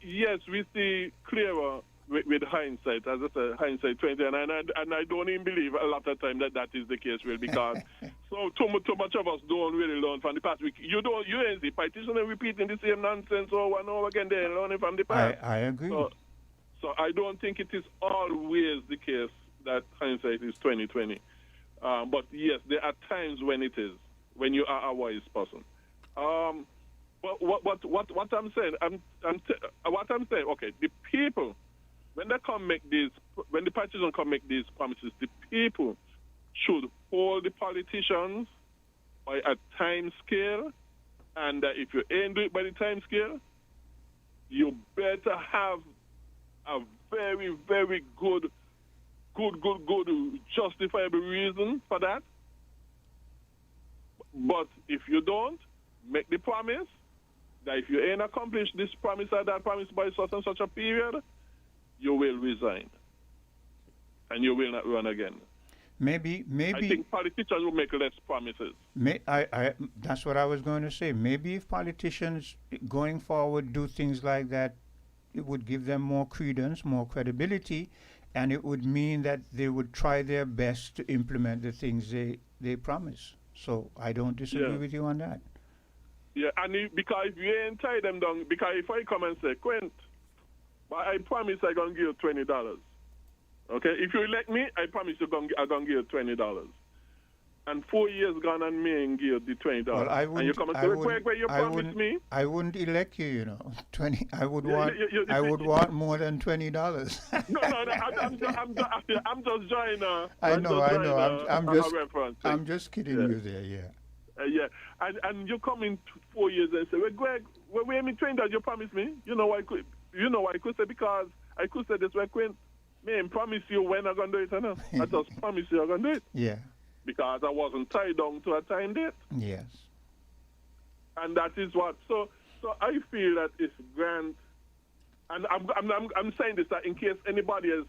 Yes, we see clearer with hindsight, as I said, hindsight 20, and I don't even believe a lot of time that is the case, really, because too much of us don't really learn from the past. You ain't the politicians are repeating the same nonsense over and over again. They're learning from the past. I agree. So I don't think it is always the case that hindsight is 20/20. But yes, there are times when it is, when you are a wise person. What I'm saying, okay, the people, when the politicians come make these promises, the people should hold the politicians by a time scale, and if you ain't do it by the time scale, you better have a very, very good justifiable reason for that. But if you don't, make the promise that if you ain't accomplished this promise or that promise by such and such a period, you will resign. And you will not run again. Maybe. I think politicians will make less promises. That's what I was going to say. Maybe if politicians going forward do things like that, it would give them more credence, more credibility, and it would mean that they would try their best to implement the things they promise. So I don't disagree with you on that. Yeah, and because if you ain't tie them down, because if I come and say, Quint, but I promise I'm going to give you $20. Okay? If you elect me, I promise I'm going to give you $20. And 4 years gone and me ain't give you the $20. Well, and you come and say, where you promised me? I wouldn't elect you, you know. 20. I would want more than $20. No, I'm just joining. I know. I'm just kidding you there, yeah. Yeah, and you come in 4 years and say, well, Greg, where me $20 you promised me? You know why I could say, because I could say this way, Quint, me ain't promise you when I'm going to do it, no? I just promise you I'm going to do it. Yeah. Because I wasn't tied down to a time date. Yes. And that is what. So I feel that if Grant, and I'm saying this that in case anybody has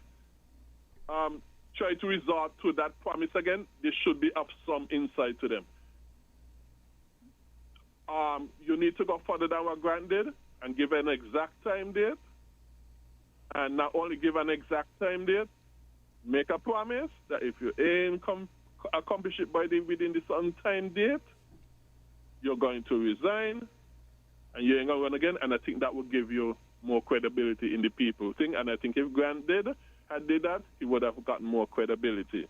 tried to resort to that promise again, there should be of some insight to them. You need to go further than what Grant did and give an exact time date, and not only give an exact time date, make a promise that if you ain't accomplish it within the certain time date, you're going to resign and you ain't going to run again. And I think that would give you more credibility in the people thing. And I think if Grant did that, he would have gotten more credibility.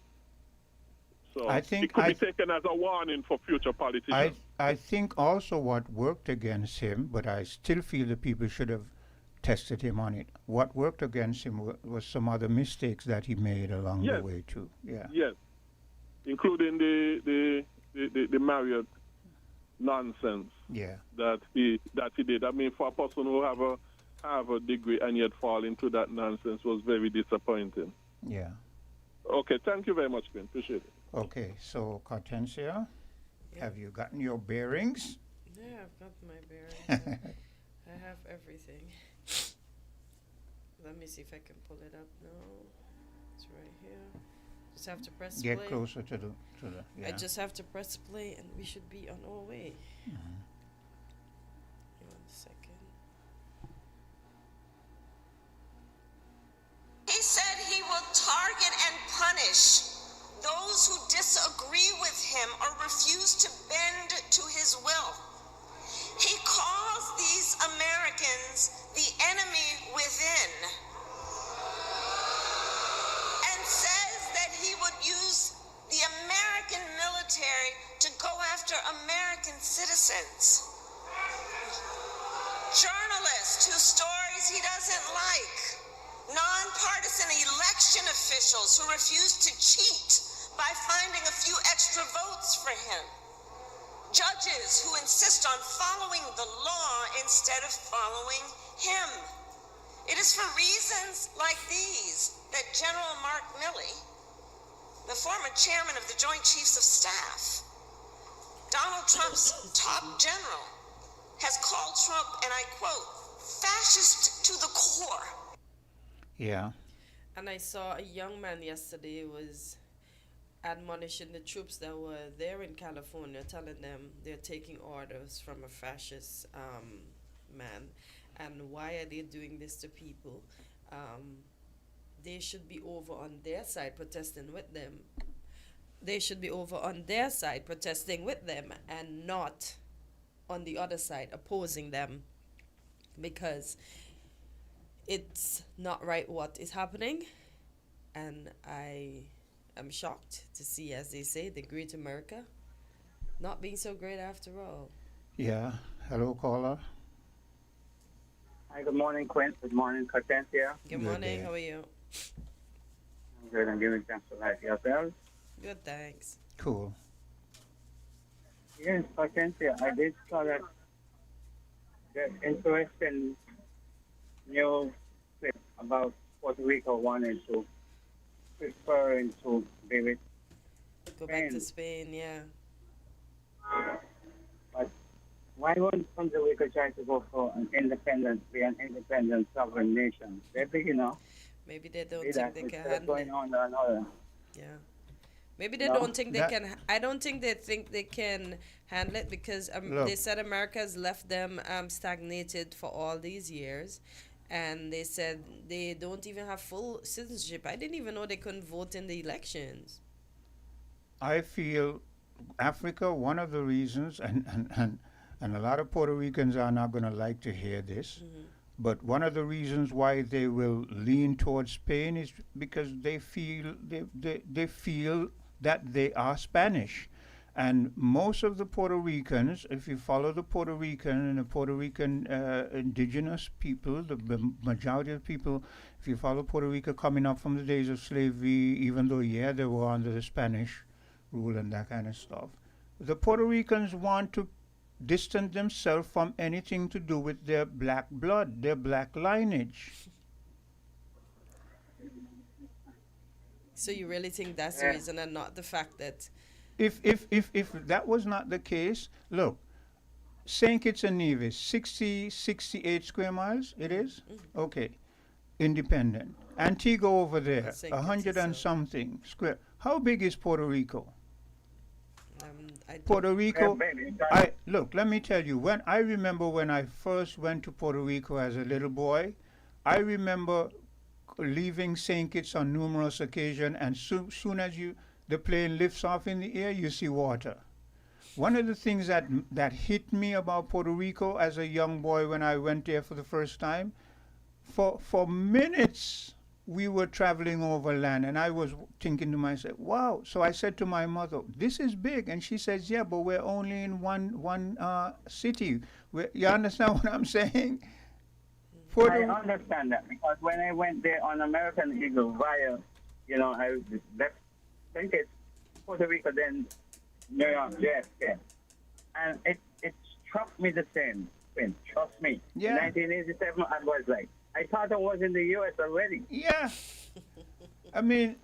So I think it could be taken as a warning for future politicians. I think also what worked against him, but I still feel the people should have tested him on it. What worked against him was some other mistakes that he made along the way too. Yeah. Yes, including the Marriott nonsense. Yeah. That he did. I mean, for a person who have a degree and yet fall into that nonsense was very disappointing. Yeah. Okay, thank you very much, Ben. Appreciate it. Okay, so Hortensia, have you gotten your bearings? Yeah, I've got my bearings. I have everything. Let me see if I can pull it up. No, it's right here. Just have to press play. Get closer to the. I just have to press play, and we should be on our way. Mm-hmm. 1 second. He said he will target and punish those who disagree with him or refuse to bend to his will. He calls these Americans the enemy within and says that he would use the American military to go after American citizens. Journalists whose stories he doesn't like. Nonpartisan election officials who refuse to cheat by finding a few extra votes for him. Judges who insist on following the law instead of following him. It is for reasons like these that General Mark Milley, the former chairman of the Joint Chiefs of Staff, Donald Trump's top general, has called Trump, and I quote, fascist to the core. Yeah. And I saw a young man yesterday was admonishing the troops that were there in California, telling them they're taking orders from a fascist man. And why are they doing this to people? They should be over on their side protesting with them. They should be over on their side protesting with them and not on the other side opposing them, because it's not right what is happening. And I am shocked to see, as they say, the great America not being so great after all. Yeah. Hello, caller. Hi, good morning, Quint. Good morning, Hortensia. Good morning. How are you? I'm good. I'm giving thanks for life. Yourself? Good, thanks. Cool. Yes, Hortensia, I did saw that interesting news clip about Puerto Rico wanting to preferring to be with Go back to Spain, yeah. But why won't Puerto Rico try to go for an independent sovereign nation? They're big enough. Maybe they don't think they can handle going on another. Yeah. Maybe they don't think they can. I don't think they think they can handle it, because they said America has left them stagnated for all these years. And they said they don't even have full citizenship. I didn't even know they couldn't vote in the elections. I feel Africa, one of the reasons, and a lot of Puerto Ricans are not going to like to hear this, but one of the reasons why they will lean towards Spain is because they feel they feel that they are Spanish. And most of the Puerto Ricans, if you follow the Puerto Rican and the Puerto Rican indigenous people, the majority of people, if you follow Puerto Rico coming up from the days of slavery, even though, they were under the Spanish rule and that kind of stuff, the Puerto Ricans want to distance themselves from anything to do with their black blood, their black lineage. So you really think that's the reason, and not the fact that... If that was not the case, look, St. Kitts and Nevis, 68 square miles, it is? Okay, independent. Antigua over there, 100 and something square. How big is Puerto Rico? Puerto Rico, look, let me tell you, when I remember when I first went to Puerto Rico as a little boy, I remember leaving St. Kitts on numerous occasions, and soon as the plane lifts off in the air, you see water. One of the things that hit me about Puerto Rico as a young boy when I went there for the first time, for minutes we were traveling over land, and I was thinking to myself, wow. So I said to my mother, this is big. And she says, yeah, but we're only in one city. You understand what I'm saying? I understand that, because when I went there on American Eagle via, I think it's Puerto Rico, then New York, JFK. And it struck me the same, trust me. Yeah. In 1987, I was like, I thought I was in the U.S. already. Yeah. I mean,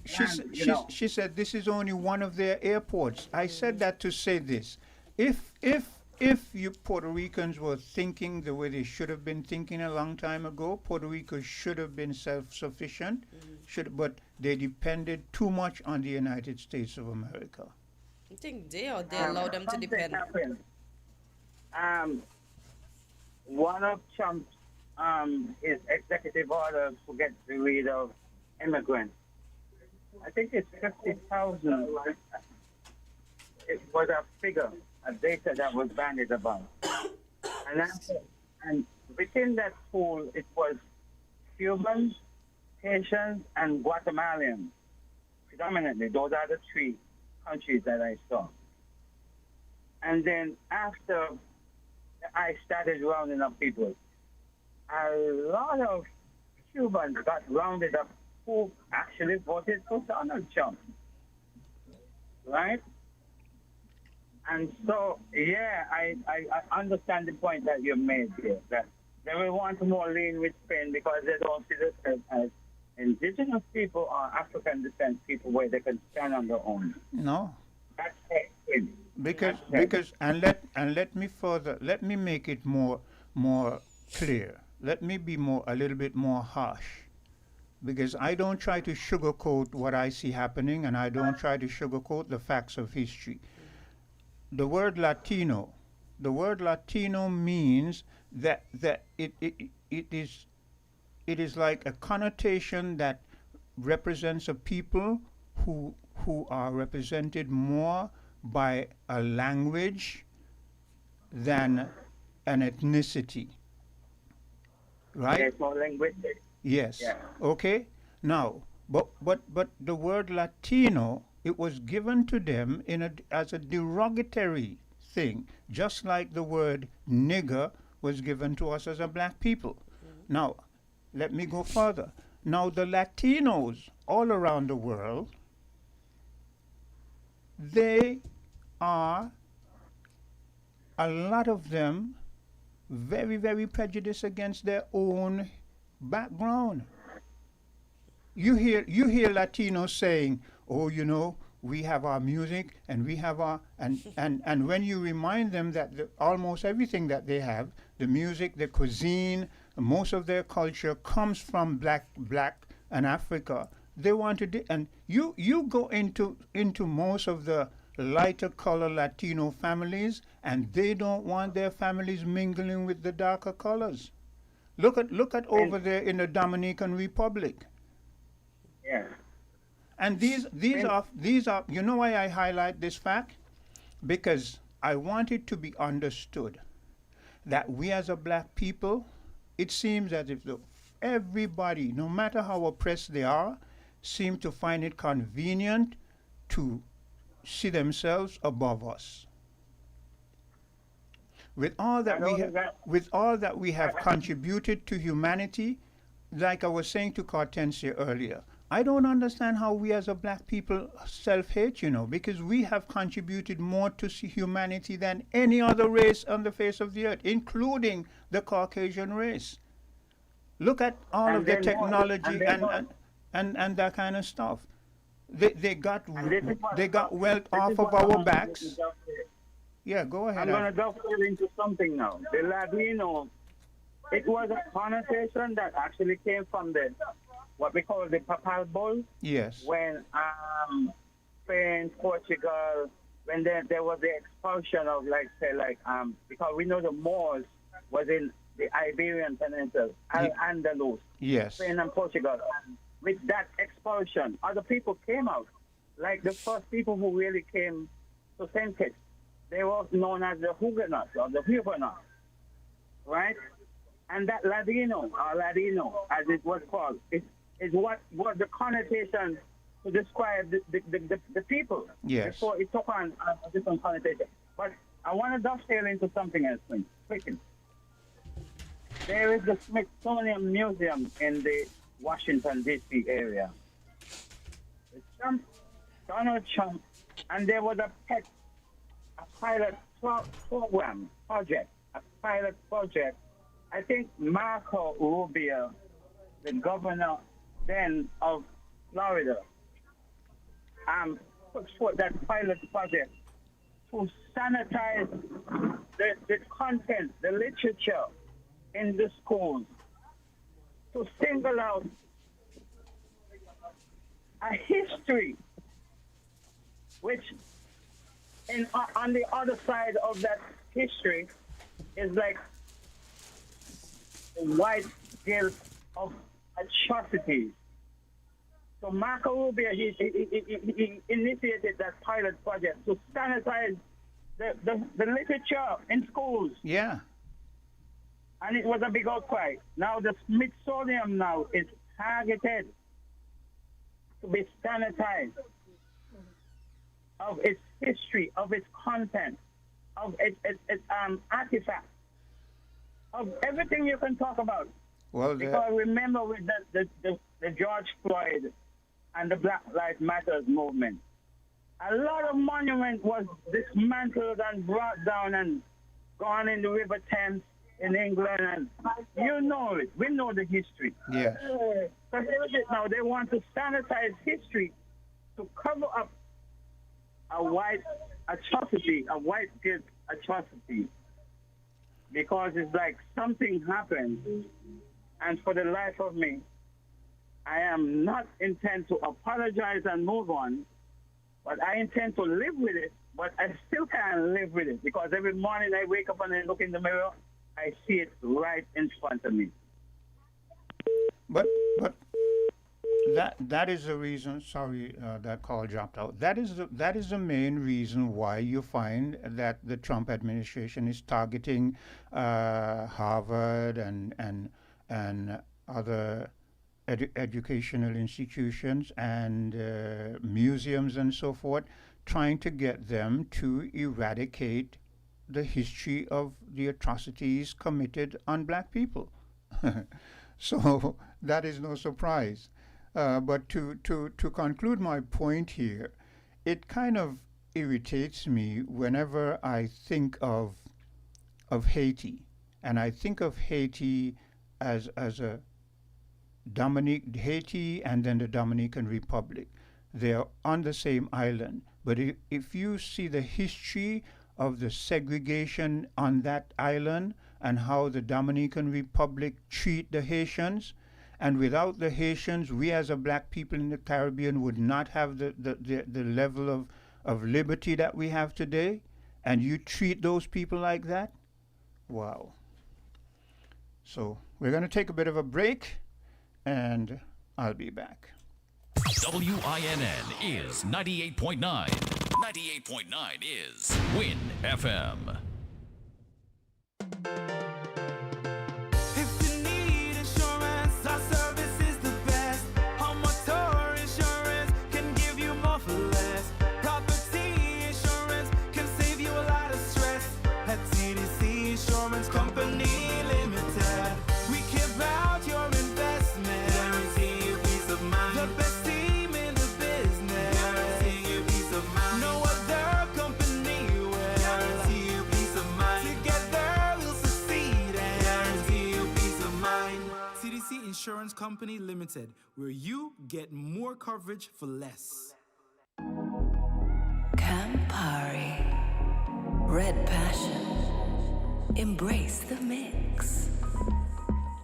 she said this is only one of their airports. I said that to say this. If you Puerto Ricans were thinking the way they should have been thinking a long time ago, Puerto Rico should have been self-sufficient, but they depended too much on the United States of America. I think they allow them to depend. One of Trump's his executive order to get rid of immigrants. I think it's 50,000. It was a figure, a data that was bandied about. And within that pool, it was Cubans, Haitians, and Guatemalans. Predominantly, those are the three countries that I saw. And then after I started rounding up people, a lot of Cubans got rounded up who actually voted for Donald Trump. Right? And so, yeah, I understand the point that you made here, that they will want to more lean with Spain because they don't see themselves as indigenous people or African descent people where they can stand on their own. No. That's it. Because let me make it more clear. Let me be a little bit more harsh, because I don't try to sugarcoat what I see happening, and I don't try to sugarcoat the facts of history. The word Latino means that it is like a connotation that represents a people who are represented more by a language than an ethnicity. Right? It's more linguistic. Yes. Yeah. Okay. Now, but the word Latino, it was given to them as a derogatory thing, just like the word nigger was given to us as a black people. Now, let me go further. Now, the Latinos all around the world, they are, a lot of them, very, very prejudiced against their own background. You hear Latinos saying, oh, we have our music and we have our, and when you remind them that almost everything that they have, the music, the cuisine, most of their culture comes from black and Africa, they want to, and you go into most of the lighter color Latino families, and they don't want their families mingling with the darker colors. Look at over there in the Dominican Republic. Yeah. And these are you know why I highlight this fact? Because I want it to be understood that we as a black people, it seems as if everybody, no matter how oppressed they are, seem to find it convenient to see themselves above us. With all that we have contributed to humanity, like I was saying to Cartencia earlier, I don't understand how we as a black people self-hate, because we have contributed more to humanity than any other race on the face of the earth, including the Caucasian race. Look at all of the technology and that kind of stuff. They got wealth off of our backs. Yeah, go ahead. I'm going to dovetail into something now. The Latino, it was a connotation that actually came from what we call the Papal Bull. Yes. When Spain, Portugal, when there was the expulsion of, because we know the Moors was in the Iberian Peninsula, Al-Andalus, Yes. Spain and Portugal. And with that expulsion, other people came out. Like the first people who really came to St. Kitts, they were known as the Huguenots or the Huguenots, right? And that Ladino, or Ladino, as it was called, is what the connotation to describe the people. Yes. Before it took on a different connotation. But I want to dovetail into something else, quickly. There is the Smithsonian Museum in the Washington, D.C. area. It's Donald Trump, and there was a pilot project. I think Marco Rubio, the governor then of Florida, put forth that pilot project to sanitize the content, the literature in the schools, to single out a history which on the other side of that history is like the white guilt of atrocities. So Marco Rubio, he initiated that pilot project to sanitize the literature in schools. Yeah. And it was a big outcry. Now the Smithsonian now is targeted to be sanitized of its history, of its content, of its artifacts, of everything you can talk about. Well, because remember with the George Floyd and the Black Lives Matter movement, a lot of monuments was dismantled and brought down and gone in the River Thames in England, and you know it. We know the history. Yes. Because now they want to sanitize history to cover up a white atrocity, a white guilt atrocity. Because it's like something happened, and for the life of me, I am not intent to apologize and move on, but I intend to live with it, but I still can't live with it because every morning I wake up and I look in the mirror, I see it right in front of me. But that is the reason. Sorry, that call dropped out. That is the main reason why you find that the Trump administration is targeting Harvard and other educational institutions and museums and so forth, trying to get them to eradicate the history of the atrocities committed on black people. So that is no surprise. But to conclude my point here, it kind of irritates me whenever I think of Haiti, and I think of Haiti as a Haiti and then the Dominican Republic. They are on the same island, but if you see the history of the segregation on that island and how the Dominican Republic treat the Haitians, and without the Haitians, we as a black people in the Caribbean would not have the level of liberty that we have today, and you treat those people like that? Wow. So we're going to take a bit of a break, and I'll be back. WINN is 98.9. 98.9 is Win FM. Insurance Company Limited, where you get more coverage for less. Campari, Red Passion. Embrace the mix.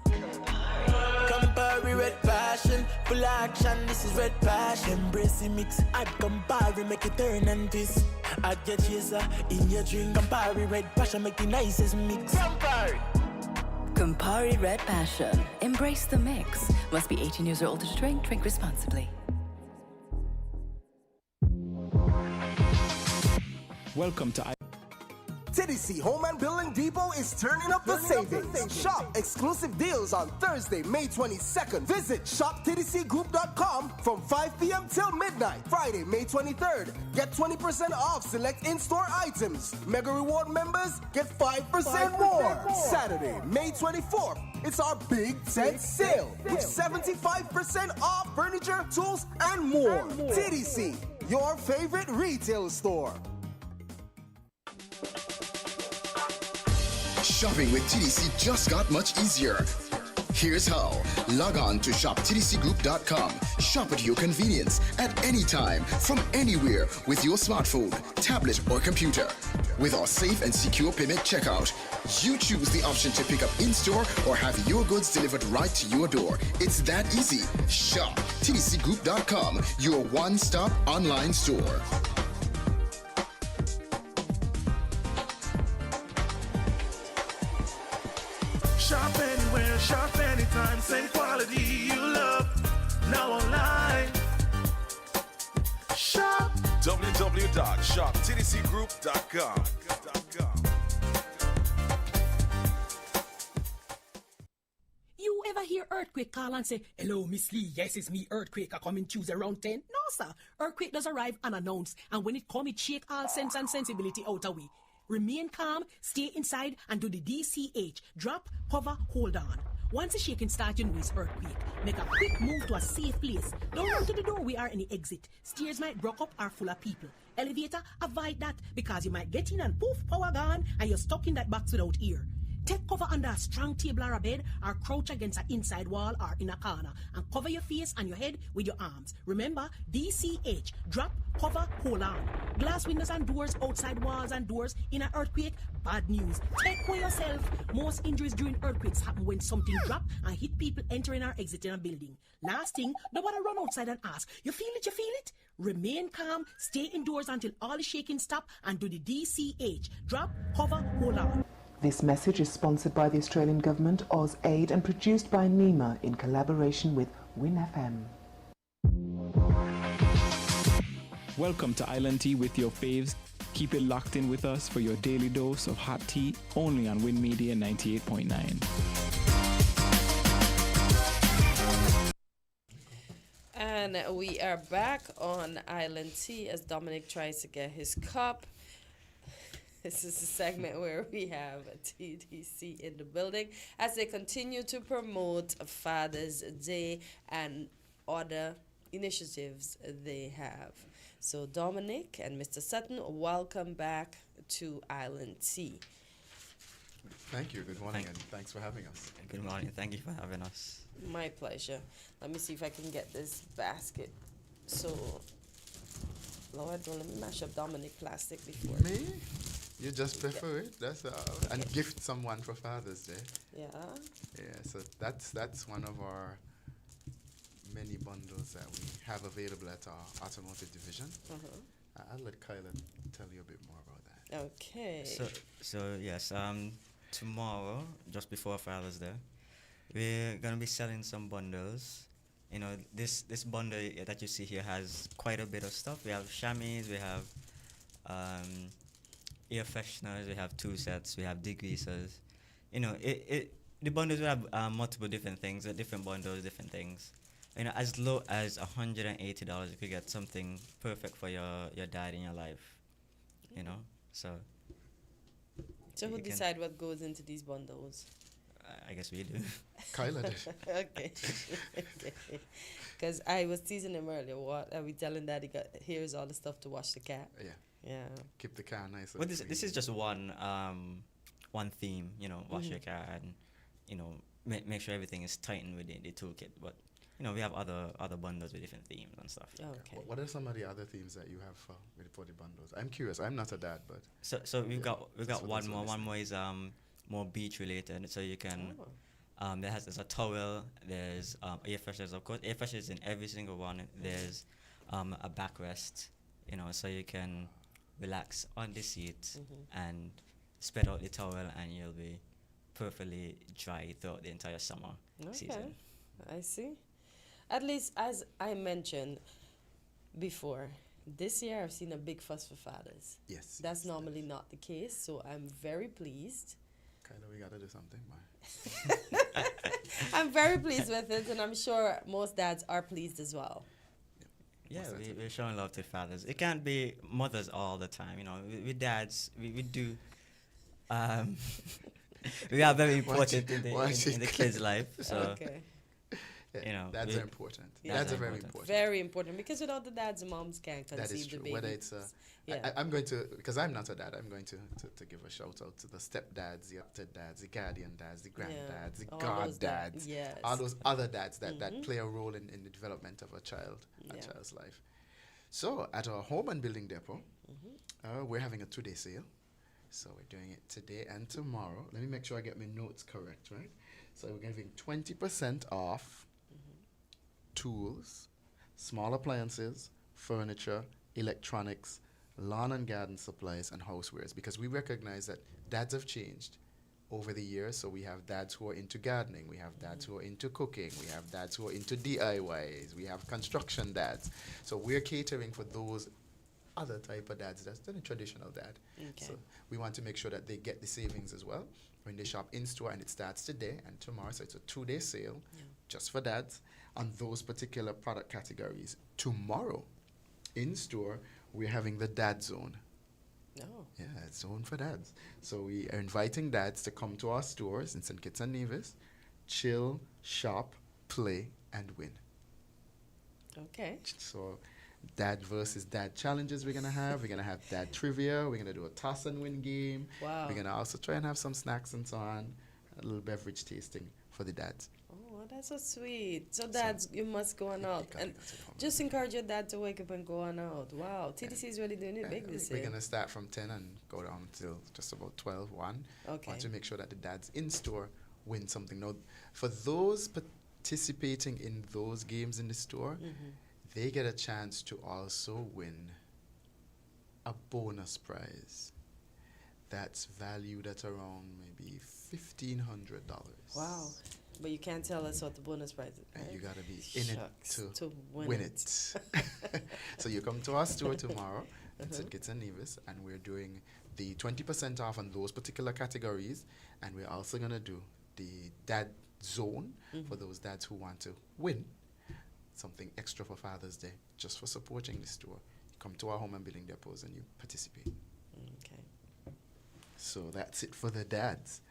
Campari, Red Passion, full action, this is Red Passion. Embrace the mix, add Campari, make it turn and twist. Add your chaser in your drink, Campari, Red Passion, make the nicest mix. Campari. Campari Red Passion. Embrace the mix. Must be 18 years or older to drink. Drink responsibly. Welcome to TDC Home and Building Depot is turning up the savings. Shop exclusive deals on Thursday, May 22nd. Visit shoptdcgroup.com from 5 p.m. till midnight. Friday, May 23rd. Get 20% off select in-store items. Mega Reward members get 5% more. Saturday, May 24th. It's our big tent sale with 75% off furniture, tools, and more. TDC, your favorite retail store. Shopping with TDC just got much easier. Here's how. Log on to shoptdcgroup.com. Shop at your convenience at any time, from anywhere, with your smartphone, tablet, or computer. With our safe and secure payment checkout, you choose the option to pick up in-store or have your goods delivered right to your door. It's that easy. Shop tdcgroup.com, your one-stop online store. Shop anywhere, shop anytime, same quality you love. Now online. Shop www.shoptdcgroup.com. You ever hear earthquake call and say, "Hello, Miss Lee, yes, it's me, earthquake, I come in Tuesday around 10? No, sir. Earthquake does arrive unannounced, and when it come, it shake all sense and sensibility out of we. Remain calm, stay inside, and do the DCH. Drop, cover, hold on. Once the shaking starts, you know it's earthquake. Make a quick move to a safe place. Don't run to the door, we are in the exit. Stairs might broke up or full of people. Elevator, avoid that, because you might get in and poof, power gone, and you're stuck in that box without ear. Take cover under a strong table or a bed, or crouch against an inside wall or in a corner, and cover your face and your head with your arms. Remember, DCH, drop, cover, hold on. Glass windows and doors, outside walls and doors in an earthquake, bad news. Take care yourself. Most injuries during earthquakes happen when something drop and hit people entering or exiting a building. Last thing, nobody run outside and ask, you feel it, you feel it? Remain calm, stay indoors until all the shaking stop, and do the DCH, drop, cover, hold on. This message is sponsored by the Australian Government, AusAid, and produced by NEMA in collaboration with WinFM. Welcome to Island Tea with your faves. Keep it locked in with us for your daily dose of hot tea, only on Win Media 98.9. And we are back on Island Tea as Dominic tries to get his cup. This is a segment where we have TDC in the building as they continue to promote Father's Day and other initiatives they have. So Dominic and Mr. Sutton, welcome back to Island Tea. Thank you. Good morning, and thanks for having us. Good morning. Thank you for having us. My pleasure. Let me see if I can get this basket. So, Lord, don't let me mash up Dominic plastic before. Me? You just prefer it, that's all. And gift someone for Father's Day. Yeah. Yeah, so that's one of our many bundles that we have available at our automotive division. I'll let Kyla tell you a bit more about that. Okay. So yes, tomorrow, just before Father's Day, we're gonna be selling some bundles. You know, this bundle that you see here has quite a bit of stuff. We have chamois, we have air fresheners, we have 2 sets, we have degreasers. You know, the bundles will have multiple different things, different bundles, different things. You know, as low as $180, you could get something perfect for your dad in your life. You know, so. So who decide what goes into these bundles? I guess we do. Kyla did. Okay. Because I was teasing him earlier. What are we telling Daddy? Here's all the stuff to wash the cat. Yeah. Yeah. Keep the car nice. Well, this is just one theme. You know, wash your car and make sure everything is tightened with the toolkit. But you know, we have other bundles with different themes and stuff. Okay. What are some of the other themes that you have for the bundles? I'm curious. I'm not a dad, but so we've got one more. One more is more beach related. So you can there's a towel. There's air fresheners, of course. Air fresheners in every single one. There's a backrest. You know, so you can relax on the seat and spread out the towel, and you'll be perfectly dry throughout the entire summer season. I see. At least, as I mentioned before, this year I've seen a big fuss for fathers. Yes. That's normally not the case, so I'm very pleased. Kind of, we got to do something, man. I'm very pleased with it, and I'm sure most dads are pleased as well. Yeah, we're showing love to fathers. It can't be mothers all the time, you know. We dads, we do. We are very important in the kids' life. So, you know, dads are important. Dads are very important. Very important, because without the dads, the moms can't conceive that is true. the baby. Whether it's I'm going to, because I'm not a dad, I'm going to give a shout out to the stepdads, the stepdads, the guardian dads, the granddads, the god dads, all those other dads that play a role in the development of a child's life. So at our home and building depot, we're having a 2-day sale. So we're doing it today and tomorrow. Let me make sure I get my notes correct, right? So we're giving 20% off tools, small appliances, furniture, electronics, lawn and garden supplies, and housewares, because we recognize that dads have changed over the years. So we have dads who are into gardening, we have dads who are into cooking, we have dads who are into DIYs, we have construction dads. So we're catering for those other type of dads. That's the traditional dad. So we want to make sure that they get the savings as well when they shop in store, and it starts today and tomorrow. So it's a 2-day sale just for dads on those particular product categories. Tomorrow in store, we're having the dad zone. Yeah, it's zone for dads. So we are inviting dads to come to our stores in St. Kitts and Nevis, chill, shop, play, and win. So dad versus dad challenges we're going to have. We're going to have dad trivia. We're going to do a toss and win game. Wow. We're going to also try and have some snacks and so on, a little beverage tasting for the dads. Oh, that's so sweet. So dads, you must go on out. And just encourage your dad to wake up and go on out. Wow, TDC is really doing it big this year. We're going to start from 10 and go down till just about 12, 1. Want to make sure that the dads in store win something. Now, for those participating in those games in the store, they get a chance to also win a bonus prize that's valued at around maybe $1,500. Wow. But you can't tell us what the bonus prize is, right? You got to be in it to win it. So you come to our store tomorrow in St. Kitts and Nevis, and we're doing the 20% off on those particular categories, and we're also going to do the dad zone for those dads who want to win something extra for Father's Day, just for supporting the store. You come to our home and building depots and you participate. So that's it for the dads.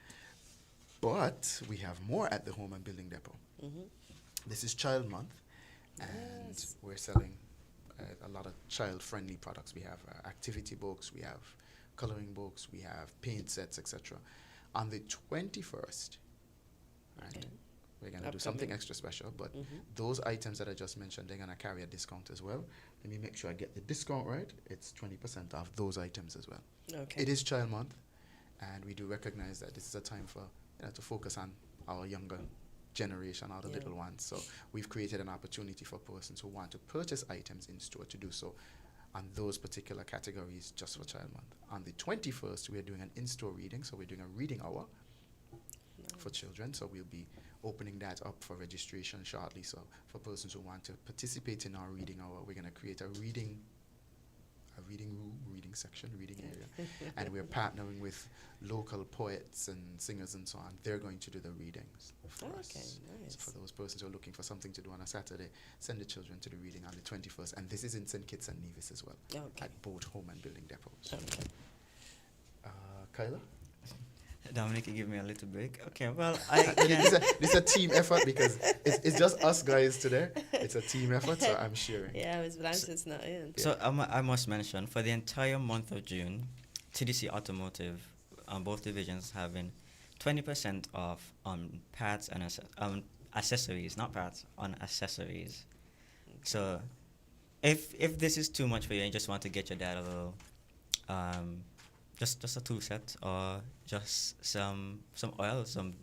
But we have more at the home and building depot. This is Child Month, and we're selling a lot of child-friendly products. We have activity books, we have coloring books, we have paint sets, etc. On the 21st, right? We're going to do something extra special, but those items that I just mentioned, they're going to carry a discount as well. Let me make sure I get the discount right. It's 20% off those items as well. It is Child Month, and we do recognize that this is a time for to focus on our younger generation, our little ones. So we've created an opportunity for persons who want to purchase items in store to do so on those particular categories just for Child Month. On the 21st, we're doing an in-store reading, so we're doing a reading hour for children. So we'll be opening that up for registration shortly. So for persons who want to participate in our reading hour, we're going to create a reading room, reading section, reading area. And we're partnering with local poets and singers and so on. They're going to do the readings for us. Nice. So for those persons who are looking for something to do on a Saturday, send the children to the reading on the 21st. And this is in St. Kitts and Nevis as well, at both home and building depots. Kyla? Dominic, you give me a little break. Okay, well, this is a team effort because it's just us guys today. It's a team effort, so I'm sharing. Yeah, Ms. Blanchett's not in. So I must mention, for the entire month of June, TDC Automotive, both divisions, having 20% off on parts and accessories, not parts, on accessories. So if this is too much for you and you just want to get your dad a little, just a tool set, or just some oil, some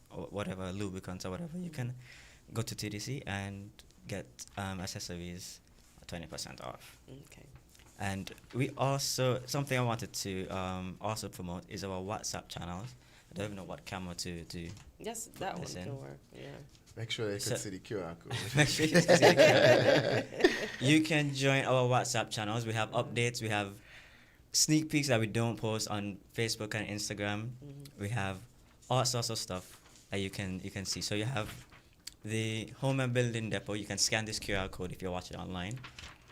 whatever, lubricants or whatever, you can go to TDC and get accessories 20% off. And we also, something I wanted to also promote is our WhatsApp channels. I don't even know what camera to Yes, that one this in. can work. Yeah. Make sure they So- can see the QR code. Make sure you can see the QR code. You can join our WhatsApp channels. We have updates. We have sneak peeks that we don't post on Facebook and Instagram. We have all sorts of stuff that you can see. So you have the home and building depot. You can scan this QR code if you're watching online,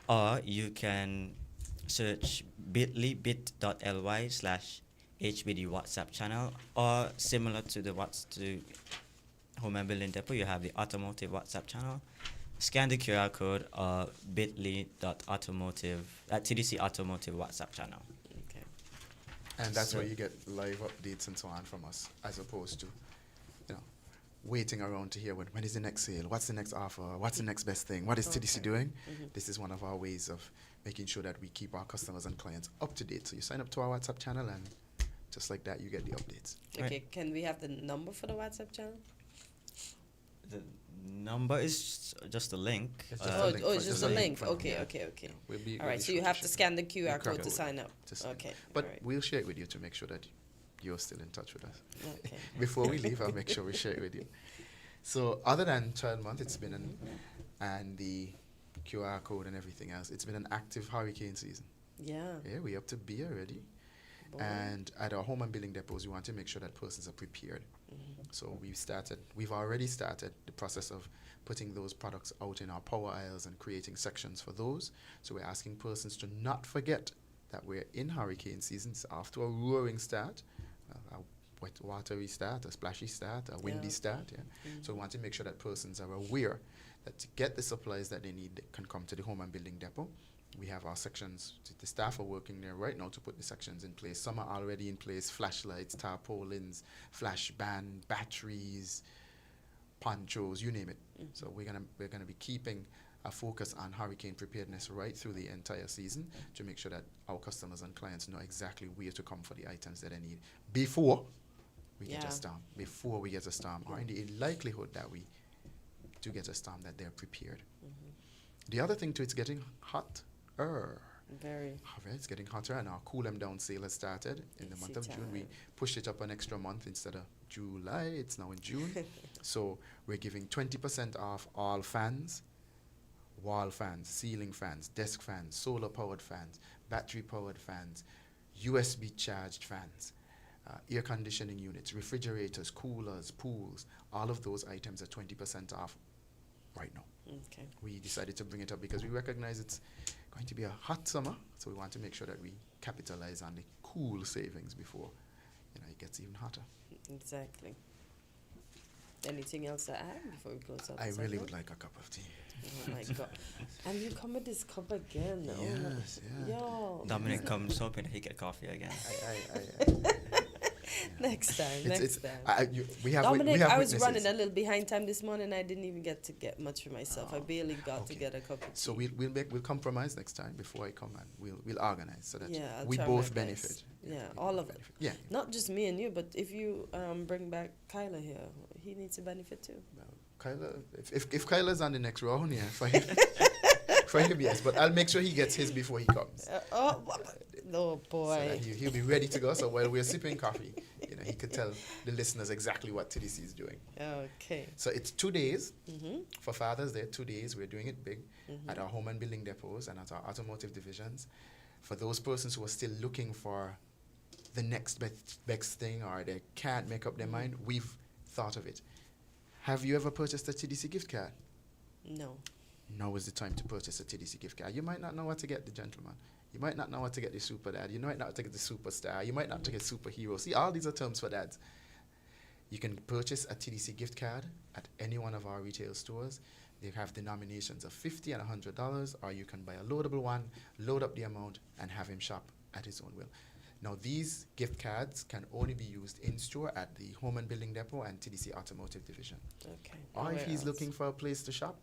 or you can search bit.ly/HBD WhatsApp channel, or similar to the home and building depot, you have the automotive WhatsApp channel. Scan the QR code or TDC automotive WhatsApp channel. Okay. And that's So- where you get live updates and so on from us, as opposed to, waiting around to hear when is the next sale, what's the next offer, what's the next best thing, what is TDC doing. This is one of our ways of making sure that we keep our customers and clients up to date. So you sign up to our WhatsApp channel, and just like that, you get the updates. Okay, can we have the number for the WhatsApp channel? The number is just a link. It's just a link. It's just a link. Okay. Yeah. Okay. We'll be- All we'll right, be so you sure have to to share scan the QR code to sign up. Okay. But all right. we'll share it with you to make sure that you're still in touch with us. Okay. Before we leave, I'll make sure we share it with you. So other than Child Month, it's been and the QR code and everything else, it's been an active hurricane season. Yeah. Yeah, we're up to B already. Boy. And at our home and building depots, we want to make sure that persons are prepared. So we've already started the process of putting those products out in our power aisles and creating sections for those. So we're asking persons to not forget that we're in hurricane seasons after a roaring start, a wet, watery start, a splashy start, a windy start. Yeah. So we want to make sure that persons are aware that to get the supplies that they need, they can come to the home and building depot. We have our sections. The staff are working there right now to put the sections in place. Some are already in place: flashlights, tarpaulins, flash band, batteries, ponchos, you name it. So we're gonna be keeping a focus on hurricane preparedness right through the entire season to make sure that our customers and clients know exactly where to come for the items that they need before we get a storm. Before we get a storm, or in the likelihood that we do get a storm, that they're prepared. The other thing too, it's getting hot. Very. It's getting hotter, and our Cool 'em Down sale has started in the month of June. We pushed it up an extra month. Instead of July, it's now in June. So we're giving 20% off all fans, wall fans, ceiling fans, desk fans, solar powered fans, battery powered fans, USB charged fans, air conditioning units, refrigerators, coolers, pools. All of those items are 20% off right now. Okay. We decided to bring it up because we recognize it's going to be a hot summer, so we want to make sure that we capitalize on the cool savings before it gets even hotter. Exactly. Anything else to add before we close out? I the really segment? would like a cup of tea. Oh my God! And you come with this cup again? Yes, yeah. Yo. Dominic comes hoping that he get coffee again. Next time. We have Dominic, I was witnesses. running a little behind time this morning. I didn't even get to get much for myself. I barely got to get a cup of tea. So we'll compromise next time before I come, and we'll organize so that I'll we try both my benefit. best. Yeah, all of it. Yeah. Not just me and you, but if you bring back Kyler here, he needs to benefit too. Kyler, if Kyler's on the next round, yeah, for him, for him, yes. But I'll make sure he gets his before he comes. Oh boy. So that he'll be ready to go. So while we're sipping coffee, he could tell the listeners exactly what TDC is doing. Okay. So it's 2 days for Father's Day. 2 days. We're doing it big at our home and building depots and at our automotive divisions. For those persons who are still looking for the next best thing, or they can't make up their mind, we've thought of it. Have you ever purchased a TDC gift card? No. Now is the time to purchase a TDC gift card. You might not know what to get the gentleman. You might not know what to get the super dad. You might not to get the superstar. You might not to get superhero. See, all these are terms for dads. You can purchase a TDC gift card at any one of our retail stores. They have denominations of $50 and $100, or you can buy a loadable one, load up the amount, and have him shop at his own will. Now, these gift cards can only be used in-store at the Home and Building Depot and TDC Automotive Division. Okay. Or if he's looking for a place to shop,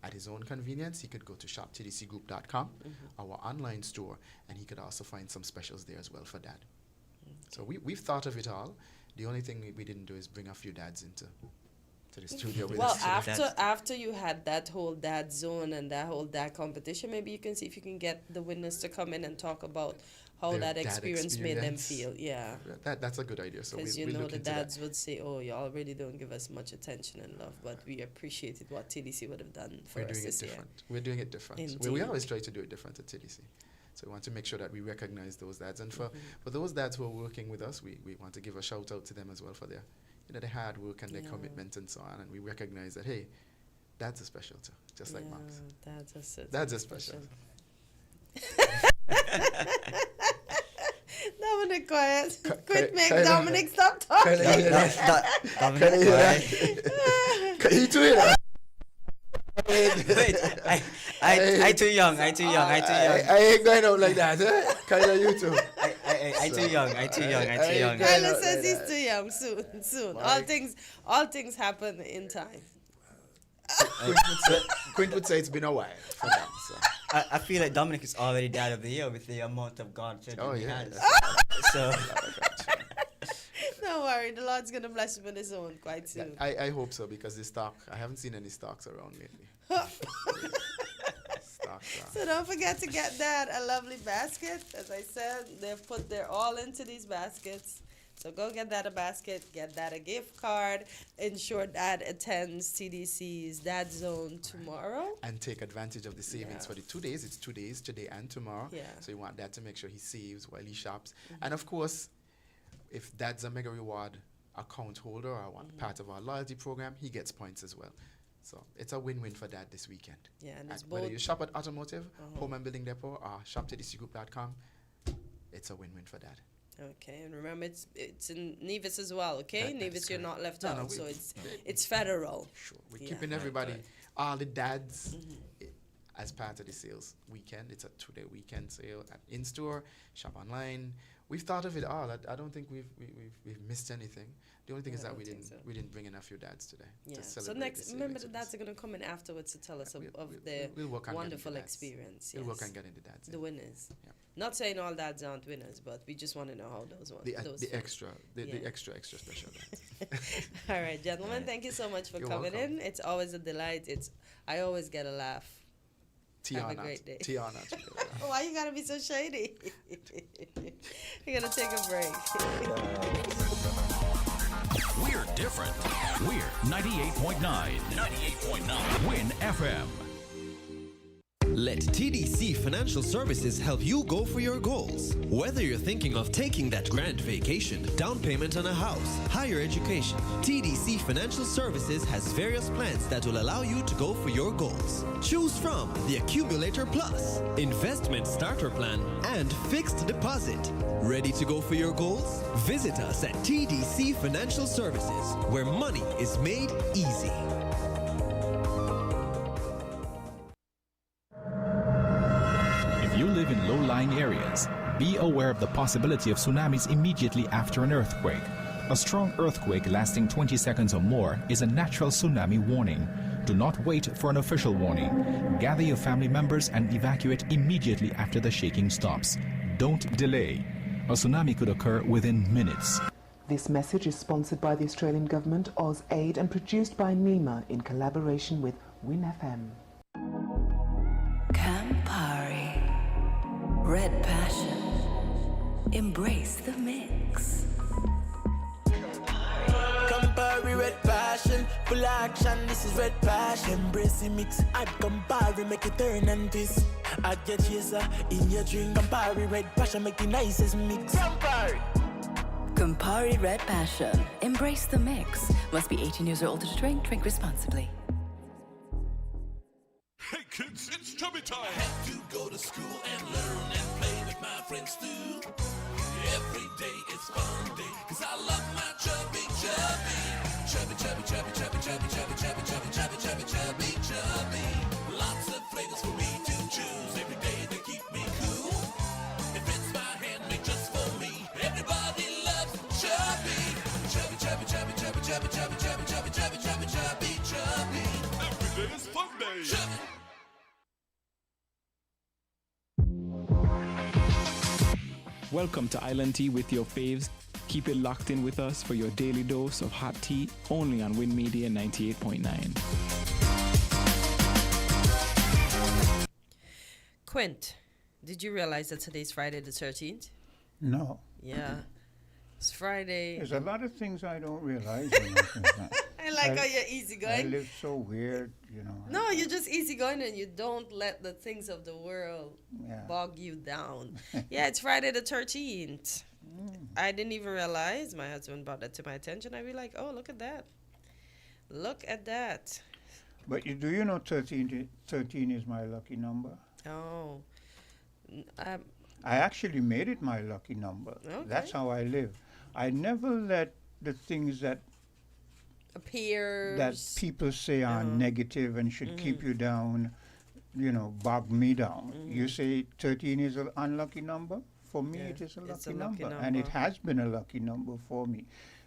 at his own convenience, he could go to shoptdcgroup.com, our online store, and he could also find some specials there as well for dad. So we've thought of it all. The only thing we didn't do is bring a few dads into the studio with well, us. after you had that whole dad zone and that whole dad competition, maybe you can see if you can get the winners to come in and talk about how Their that dad experience made them experience. feel. Yeah. That's a good idea. So Because we'll you know look the into that. dads would say, "Oh, y'all really don't give us much attention and love," but we appreciated what TDC would have done for We're us doing it this year. different. We're doing it different. We Indeed. always try to do it different at TDC. So we want to make sure that we recognize those dads. And Mm-hmm. for those dads who are working with us, we want to give a shout out to them as well for their, their hard work and their commitment and so on. And we recognize that, hey, dads are special too, just like moms. Dads are so Dads are special. Dominic, quiet. Quit, make Kyla, Dominic stop talking. Dominic, he too, Wait, I too young. I ain't going out like that, eh? Kyla, you too. I too young. Kyla says he's too young. Soon. All things happen in time. Quint would say it's been a while for them. So. I feel like Dominic is already dad of the year with the amount of godchildren he has. So Don't worry, the Lord's gonna bless him with his own quite soon. I hope so, because the stock, I haven't seen any stocks around lately. So don't forget to get Dad a lovely basket. As I said, they're all into these baskets. So go get that a basket, get that a gift card, ensure Dad attends TDC's Dad Zone tomorrow. And take advantage of the savings for the 2 days. It's 2 days, today and tomorrow. Yeah. So you want Dad to make sure he saves while he shops. And of course, if Dad's a Mega Reward account holder or part of our loyalty program, he gets points as well. So it's a win-win for Dad this weekend. Yeah, and it's whether both you shop at Automotive, Home and Building Depot, or shoptdcgroup.com, it's a win-win for Dad. Okay, and remember it's in Nevis as well, okay? Nevis, you're not left No, out, so it's federal. Sure, we're keeping everybody, all the dads, as part of the sales weekend. It's a 2-day weekend sale at in-store, shop online. We've thought of it all. I don't think we've missed anything. The only thing is that we didn't bring in a few dads today. Yeah. To So celebrate next, the remember savings the with dads are going to come in afterwards to tell us of their we'll work on wonderful getting the dads. experience. We'll work yes. on getting the dads. The winners. Yeah. Not saying all dads aren't winners, but we just want to know how those ones. The extra special dads. All right, gentlemen, thank you so much for You're coming welcome. in. It's always a delight. I always get a laugh. Have a great day. Tiana. Why you gotta be so shady? We're gonna take a break. We're different. We're 98.9. 98.9 Win FM. Let TDC Financial Services help you go for your goals. Whether you're thinking of taking that grand vacation, down payment on a house, higher education, TDC Financial Services has various plans that will allow you to go for your goals. Choose from the Accumulator Plus, Investment Starter Plan, and Fixed Deposit. Ready to go for your goals? Visit us at TDC Financial Services, where money is made easy. If you live in low-lying areas, be aware of the possibility of tsunamis immediately after an earthquake. A strong earthquake lasting 20 seconds or more is a natural tsunami warning. Do not wait for an official warning. Gather your family members and evacuate immediately after the shaking stops. Don't delay. A tsunami could occur within minutes. This message is sponsored by the Australian Government, AusAid, and produced by NEMA in collaboration with WinFM. Campari. Red Passion. Embrace the mix. Campari Red Passion, full action, this is Red Passion. Embrace the mix, add Campari, make it turn and twist. Add your chaser in your drink. Campari Red Passion, make the nicest mix. Campari. Campari Red Passion. Embrace the mix. Must be 18 years or older to drink. Drink responsibly. Hey kids, it's chubby time. I have to go to school and learn and play with my friends too. Every day it's fun day, 'cause I love my chubby. Chubby, chubby, chubby, chubby, chubby, chubby, chubby, chubby, chubby, chubby, chubby, chubby. Lots of flavors for me to choose. Every day they keep me cool. It fits my handmade just for me. Everybody loves chubby. Chubby, chubby, chubby, chubby, chubby, chubby, chubby, chubby, chubby, chubby, chubby, chubby. Every day is fun day. Chubby. Welcome to Island Tea with your faves. Keep it locked in with us for your daily dose of hot tea, only on Win Media 98.9. Quint, Did you realize that today's Friday the 13th? No. Yeah. It's Friday. There's a lot of things I don't realize. I like how you're easygoing. I live so weird, you know. No, you're just easygoing and you don't let the things of the world Yeah. bog you down. Yeah, it's Friday the 13th. I didn't even realize. My husband brought that to my attention. I'd be like, oh, look at that. Look at that. But do you know 13 is my lucky number? Oh. I actually made it my lucky number. Okay. That's how I live. I never let the things that appears people say are negative and should keep you down, bog me down. You say 13 is an unlucky number? For me, it is a lucky number. And it has been a lucky number for me.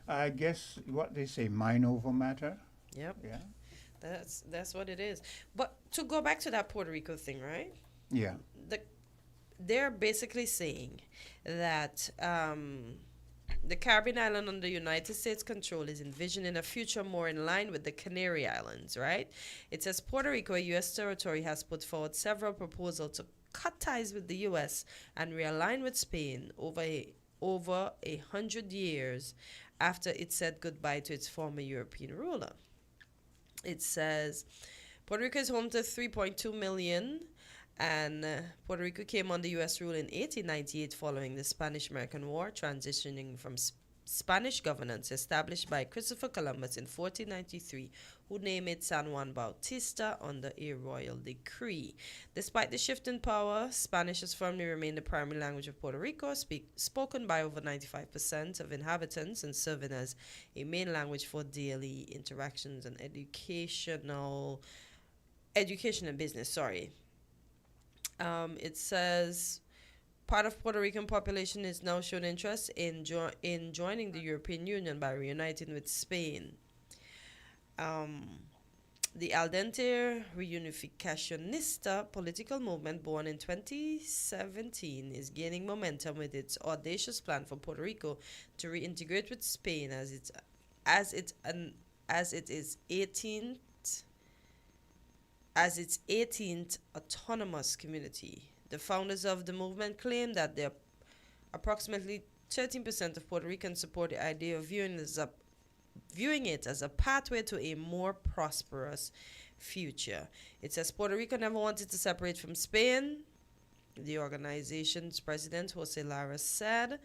I guess what they say, mind over matter. Yep. Yeah. That's what it is. But to go back to that Puerto Rico thing, right? Yeah. They're basically saying that the Caribbean island under United States control is envisioning a future more in line with the Canary Islands, right? It says Puerto Rico, a U.S. territory, has put forward several proposals to cut ties with the U.S. and realign with Spain over 100 years after it said goodbye to its former European ruler. It says Puerto Rico is home to 3.2 million, and Puerto Rico came under U.S. rule in 1898 following the Spanish-American War, transitioning from Spanish governance established by Christopher Columbus in 1493, who named it San Juan Bautista under a royal decree. Despite the shift in power, Spanish has firmly remained the primary language of Puerto Rico, spoken by over 95% of inhabitants and serving as a main language for daily interactions and education and business. It says part of Puerto Rican population is now showing interest in joining the European Union by reuniting with Spain. The Al Dente Reunificacionista political movement, born in 2017, is gaining momentum with its audacious plan for Puerto Rico to reintegrate with Spain as its 18th autonomous community. The founders of the movement claim that approximately 13% of Puerto Ricans support the idea of viewing it as a pathway to a more prosperous future. It says Puerto Rico never wanted to separate from Spain. The organization's president, Jose Lara, said.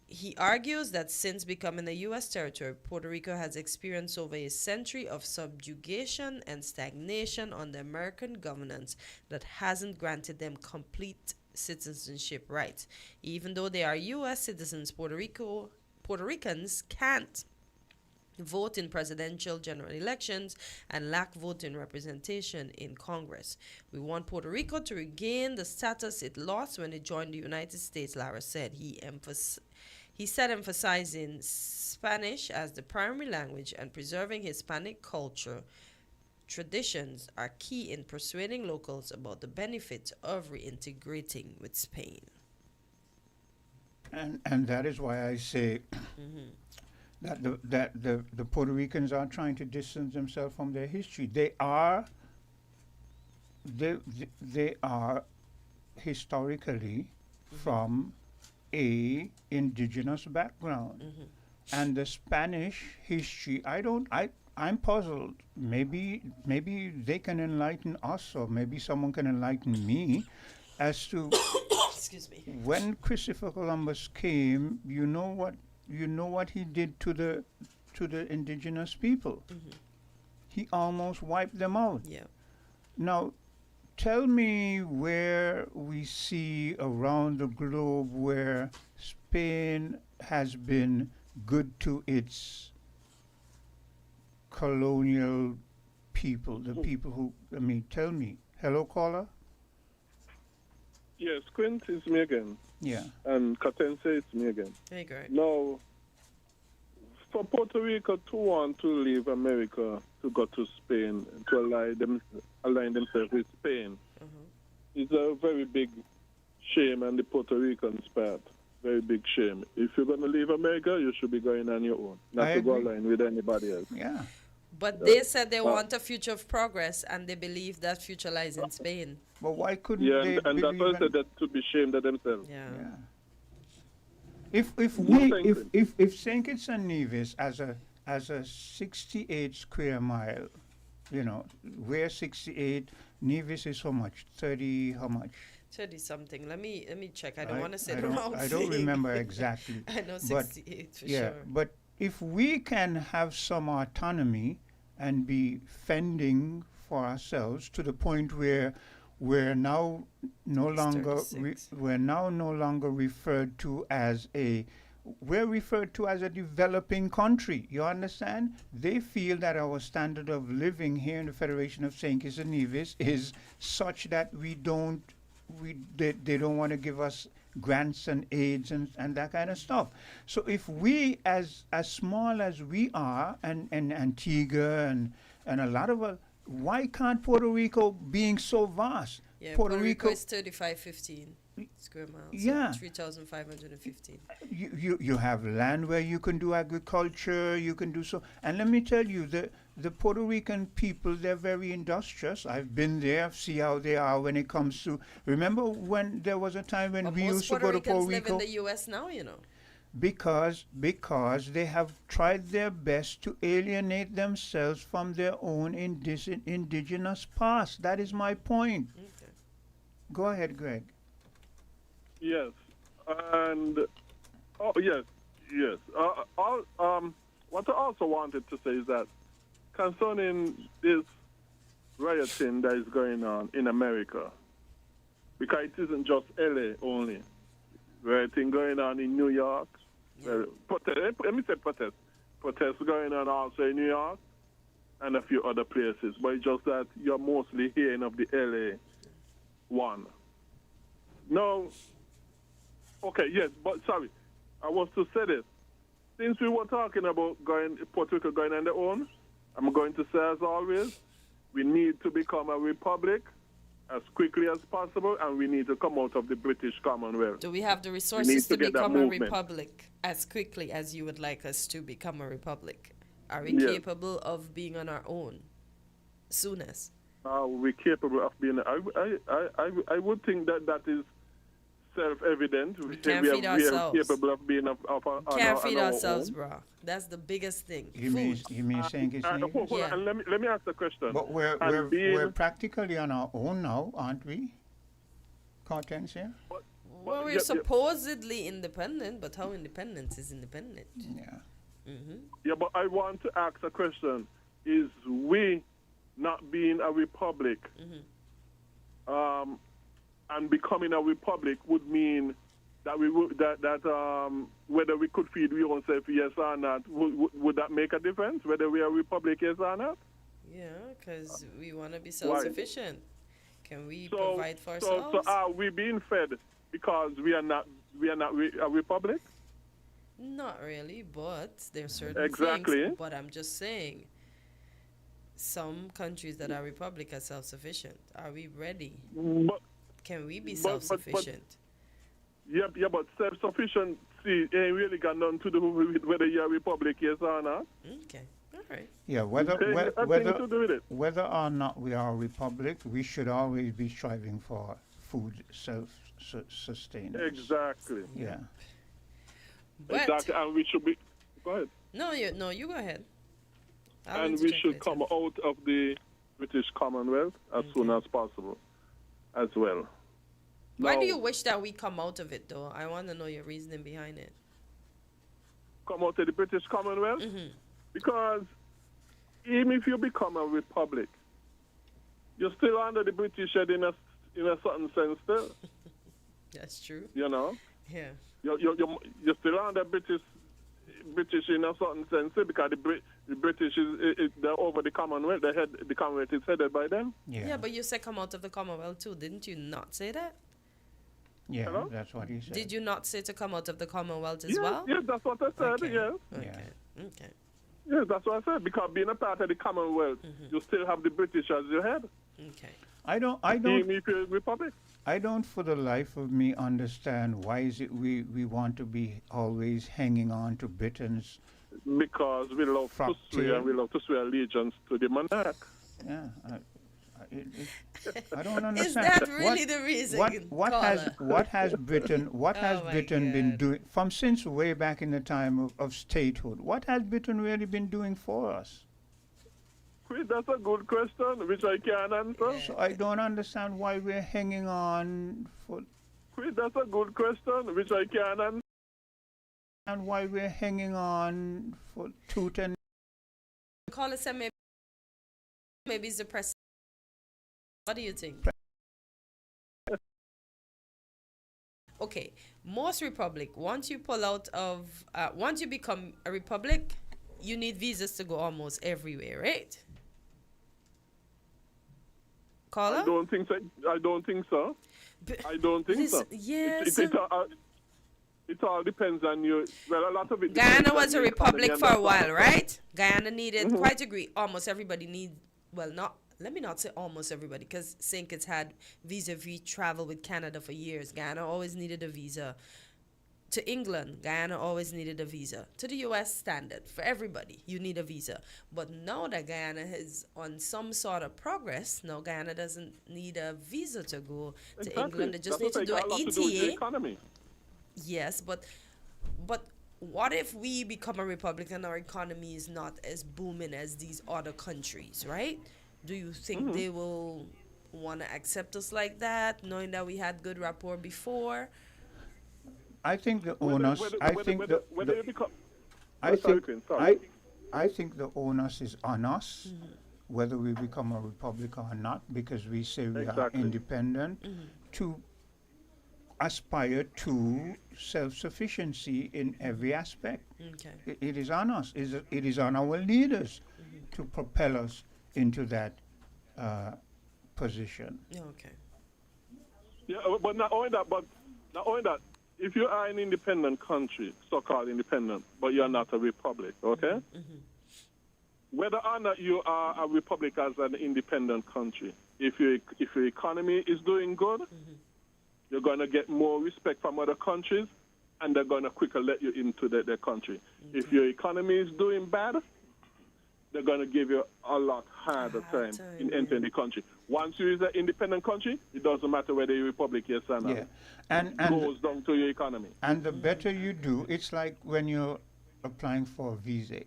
He argues that since becoming a U.S. territory, Puerto Rico has experienced over a century of subjugation and stagnation under American governance that hasn't granted them complete citizenship rights. Even though they are U.S. citizens, Puerto Ricans can't vote in presidential general elections and lack voting representation in Congress. We want Puerto Rico to regain the status it lost when it joined the United States, Lara said. He said emphasizing Spanish as the primary language and preserving Hispanic culture traditions are key in persuading locals about the benefits of reintegrating with Spain. And that is why I say that the Puerto Ricans are trying to distance themselves from their history. They are historically from a indigenous background. And the Spanish history, I'm puzzled. Maybe they can enlighten us, or maybe someone can enlighten me as to excuse me. When Christopher Columbus came, you know what he did to the indigenous people. He almost wiped them out. Yeah. Now, tell me where we see around the globe where Spain has been good to its colonial people, the people who, tell me. Hello, caller? Yes, Quint, it's me again. Yeah. And Katense, it's me again. Hey, great. Now, for Puerto Rico to want to leave America to go to Spain, to align themselves with Spain, is a very big shame on the Puerto Ricans' part. Very big shame. If you're going to leave America, you should be going on your own, not to go align with anybody else. Yeah. But they said they want a future of progress, and they believe that future lies in Spain. But why couldn't Yeah, they and that's believe why I in- said that to be ashamed of themselves. Yeah. If Saint Kitts and Nevis as a 68 square mile, you know, we're 68, Nevis is how much? 30 how much? 30 something. Let me check. I don't want to say the don't- wrong I thing. don't remember exactly. I know but 68 for yeah, sure. but if we can have some autonomy and be fending for ourselves to the point where we're now no longer referred to as we're referred to as a developing country. You understand? They feel that our standard of living here in the Federation of St. Kitts and Nevis is such that they don't want to give us grants and aids and that kind of stuff. So if we, as small as we are, and Antigua and a lot of why can't Puerto Rico, being so vast? Yeah, Puerto Rico is 3515 square miles. Yeah. 3,515. You have land where you can do agriculture, you can do so. And let me tell you, the Puerto Rican people, they're very industrious. I've been there, I've seen how they are when it comes to. Remember when there was a time when we used to go to Puerto Rico? Most Puerto Ricans live in the U.S. now, you know. Because they have tried their best to alienate themselves from their own indigenous past. That is my point. Okay. Go ahead, Greg. Yes, and yes. What I also wanted to say is that concerning this rioting that is going on in America, because it isn't just LA only. Rioting going on in New York. Let me say protest. Protests going on also in New York and a few other places. But it's just that you're mostly hearing of the LA one. No. Okay, yes, but sorry. I was to say this. Since we were talking about Puerto Rico going on their own, I'm going to say as always, we need to become a republic as quickly as possible, and we need to come out of the British Commonwealth. Do we have the resources to become a republic as quickly as you would like us to become a republic? Are we capable of being on our own soonest? Are we capable of being? I would think that is self-evident. We can't feed ourselves. We are capable of being can't feed ourselves, bro. That's the biggest thing. You mean saying it's yeah. And let me ask the question. But we're practically on our own now, aren't we? Hortensia? Well, we're supposedly independent, but how independent is independent? Yeah. Mm-hmm. Yeah, but I want to ask a question. Is we not being a republic and becoming a republic would mean that we would whether we could feed we ourselves, yes or not, would that make a difference? Whether we are a republic, yes or not? Yeah, because we want to be self-sufficient. Can we provide for ourselves? So are we being fed because we are not a republic? Not really, but there are certain things. But I'm just saying, some countries that are republic are self-sufficient. Are we ready? Can we be self-sufficient? Yeah, but self-sufficiency ain't really got nothing to do with whether you're a republic, yes or not. Okay, all right. Yeah, whether or not we are a republic, we should always be striving for food self-sustenance. Exactly. Yeah. But exactly, and we should be. Go ahead. No, you go ahead. And we should come out of the British Commonwealth as soon as possible, as well. Why do you wish that we come out of it, though? I want to know your reasoning behind it. Come out of the British Commonwealth? Because even if you become a republic, you're still under the British head in a certain sense still. That's true. You know? Yeah. You're still under British in a certain sense because the British they're over the Commonwealth. The Commonwealth is headed by them. Yeah, but you said come out of the Commonwealth too, didn't you not say that? Yeah, hello? That's what he said. Did you not say to come out of the Commonwealth as well? Yes, that's what I said. Okay. Yes. Okay. Yes, that's what I said. Because being a part of the Commonwealth, you still have the British as your head. Okay. I don't. Even if you're a republic. I don't, for the life of me, understand why is it we want to be always hanging on to Britain's Because we love to swear, and we love to swear allegiance to the monarch. Yeah. I don't understand. Is that really the reason? What has Britain been doing from since way back in the time of statehood? What has Britain really been doing for us? Chris, that's a good question, which I can't answer. So I don't understand why we're hanging on for. Chris, that's a good question, which I can't answer. And why we're hanging on for tooth and. Call it maybe it's the press. What do you think? Okay, most republic, once you pull out of, once you become a republic, you need visas to go almost everywhere, right? Caller? I don't think so. I don't think so. Yes. It all depends on you. Well, a lot of it. Guyana was a republic for a while, right? Guyana needed, quite agree, almost everybody need, well, not, let me not say almost everybody, because St. Kitts had visa-free travel with Canada for years. Guyana always needed a visa. To England, Guyana always needed a visa. To the U.S. standard, for everybody, you need a visa. But now that Guyana is on some sort of progress, now Guyana doesn't need a visa to go to England. They just need to do an ETA. Yes, but what if we become a republic and our economy is not as booming as these other countries, right? Do you think they will want to accept us like that, knowing that we had good rapport before? I think the onus. I think the onus is on us, whether we become a republic or not, because we say we are independent, to aspire to self-sufficiency in every aspect. Okay. It is on us. It is on our leaders to propel us into that position. Okay. Yeah, but not only that. If you are an independent country, so-called independent, but you're not a republic, okay? Whether or not you are a republic as an independent country, if your economy is doing good, you're going to get more respect from other countries, and they're going to quicker let you into their country. If your economy is doing bad, they're going to give you a lot harder time in entering the country. Once you is an independent country, it doesn't matter whether you're a republic, yes or no. Yeah. And it goes down to your economy. And the better you do, it's like when you're applying for a visa.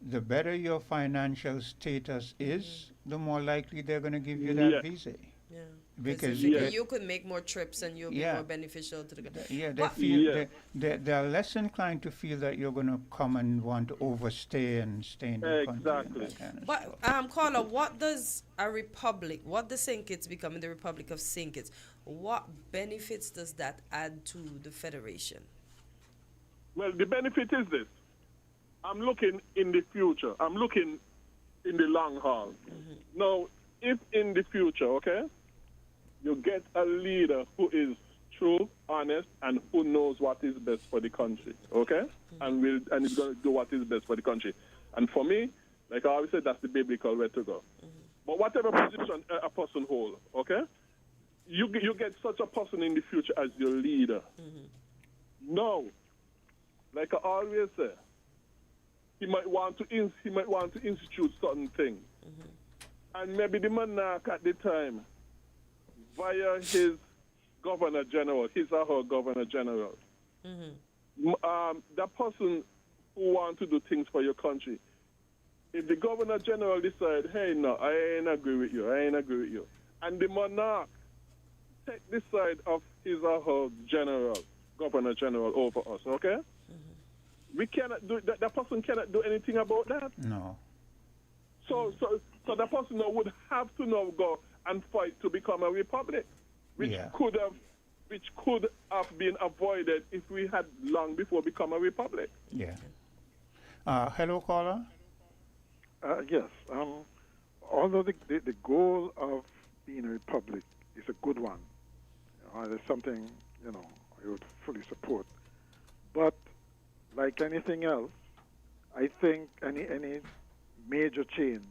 The better your financial status is, the more likely they're going to give you that visa. Yeah. Because you could make more trips and you'll be more beneficial to the country. Yeah, they feel they are less inclined to feel that you're going to come and want to overstay and stay in the country. Exactly. Kind of But caller, what does a republic? What does St. Kitts becoming the Republic of St. Kitts? What benefits does that add to the federation? Well, the benefit is this. I'm looking in the future. I'm looking in the long haul. Now, if in the future, okay, you get a leader who is true, honest, and who knows what is best for the country, okay, and is going to do what is best for the country. And for me, like I always said, that's the biblical way to go. But whatever position a person holds, okay, you get such a person in the future as your leader. No, like I always say, he might want to institute certain things, and maybe the monarch at the time, via his governor general, his or her governor general, that person who wants to do things for your country, if the governor general decide, hey, no, I ain't agree with you, and the monarch take the side of his or her governor general over us, okay? We cannot do that. That person cannot do anything about that. No. So that person would have to now go and fight to become a republic, which could have been avoided if we had long before become a republic. Yeah. Hello, caller. Yes. Although the goal of being a republic is a good one, it's something I would fully support. But like anything else, I think any major change,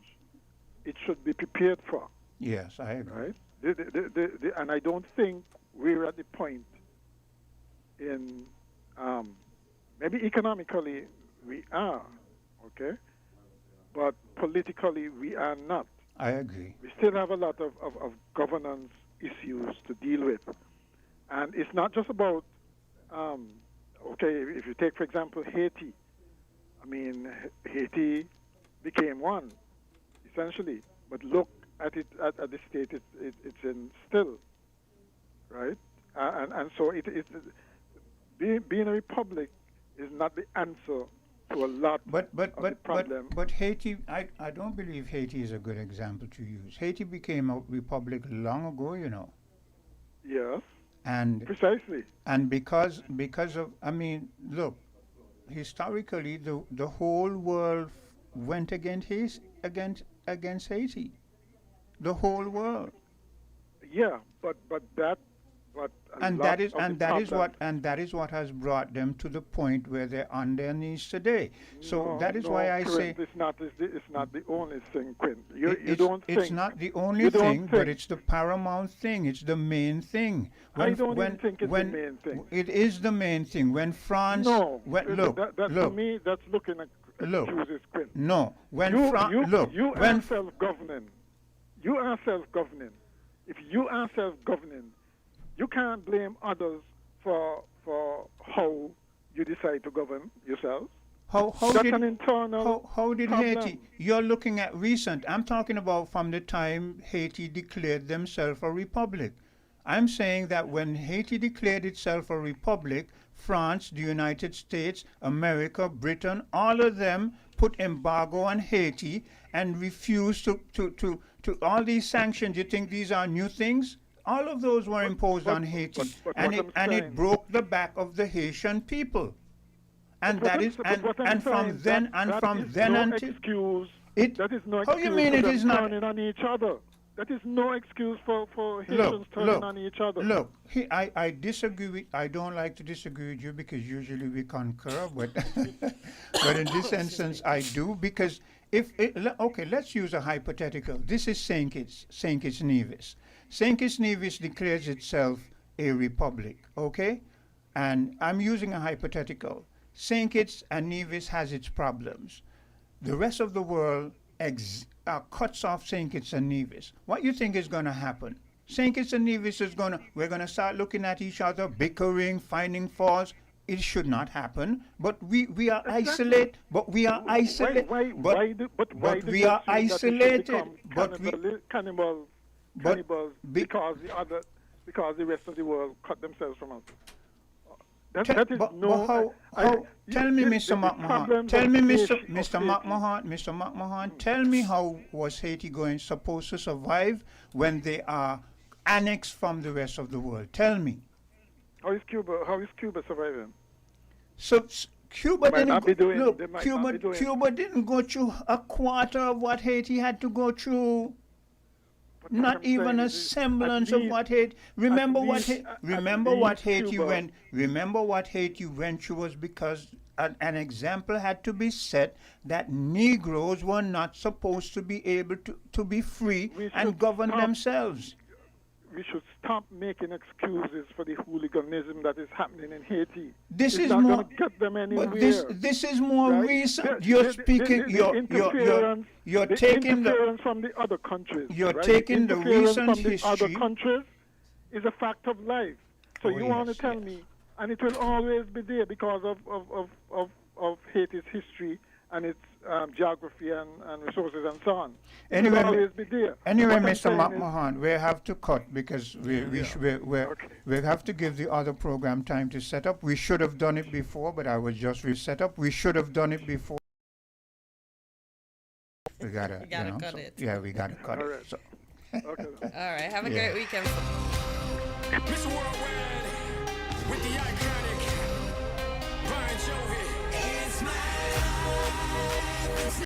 it should be prepared for. Yes, I agree. Right? And I don't think we're at the point in, maybe economically we are, okay? But politically, we are not. I agree. We still have a lot of governance issues to deal with. And it's not just about, okay, if you take, for example, Haiti. I mean, Haiti became one, essentially. But look at it, at the state it's in still, right? And so being a republic is not the answer to a lot of the problem. But Haiti, I don't believe Haiti is a good example to use. Haiti became a republic long ago, you know. Yes. And precisely. And because of, I mean, look, historically the whole world went against Haiti. The whole world. Yeah, but that is what has brought them to the point where they're on their knees today. So that is why I say it's not the only thing, Quint. It's not the only thing, but it's the paramount thing. It's the main thing. I don't even think it's the main thing. It is the main thing. When France, look, to me, that's looking at excuses, Quint. No, when you are self-governing. You are self-governing. If you are self-governing, you can't blame others for how you decide to govern yourself. How did problem. Haiti? You're looking at recent. I'm talking about from the time Haiti declared themselves a republic. I'm saying that when Haiti declared itself a republic, France, the United States, America, Britain, all of them put embargo on Haiti and refused to all these sanctions. You think these are new things? All of those were imposed on Haiti, and it broke the back of the Haitian people. And that is from then until that is no excuse. How you mean it is not? Turning on each other. That is no excuse for Haitians turning on each other. Look, I disagree with. I don't like to disagree with you because usually we concur, but but in this instance I do, because let's use a hypothetical. This is Saint Kitts Nevis. Saint Kitts Nevis declares itself a republic, okay? And I'm using a hypothetical. Saint Kitts and Nevis has its problems. The rest of the world cuts off Saint Kitts and Nevis. What you think is going to happen? Saint Kitts and Nevis we're going to start looking at each other, bickering, finding faults. It should not happen. But we are isolated. But we are isolated. But we are isolated. Cannibals because the rest of the world cut themselves from us. That is tell me, Mr. McMahon. Tell me, Mr. McMahon. Tell me, how was Haiti supposed to survive when they are annexed from the rest of the world? Tell me. How is Cuba surviving? So Cuba didn't go through a quarter of what Haiti had to go through. Not even a semblance of what Haiti. Remember what Haiti went through was because an example had to be set that Negroes were not supposed to be able to be free and govern themselves. We should stop making excuses for the hooliganism that is happening in Haiti. This is not more. Going to get them anywhere. But this is more recent. You're speaking. You're taking the interference from the other countries. You're taking the recent history. The other countries is a fact of life. So you want to tell me, and it will always be there because of Haiti's history and its geography and resources and so on. Anyway, always be there. Anyway, Mr. McMahon, we have to cut because we have to give the other program time to set up. We should have done it before, but I was just reset up. We should have done it before. We gotta cut it. Yeah, we gotta cut it. So. Okay. All right. Have a great weekend. Mr. Worldwide with the iconic Brian Jovi. It's my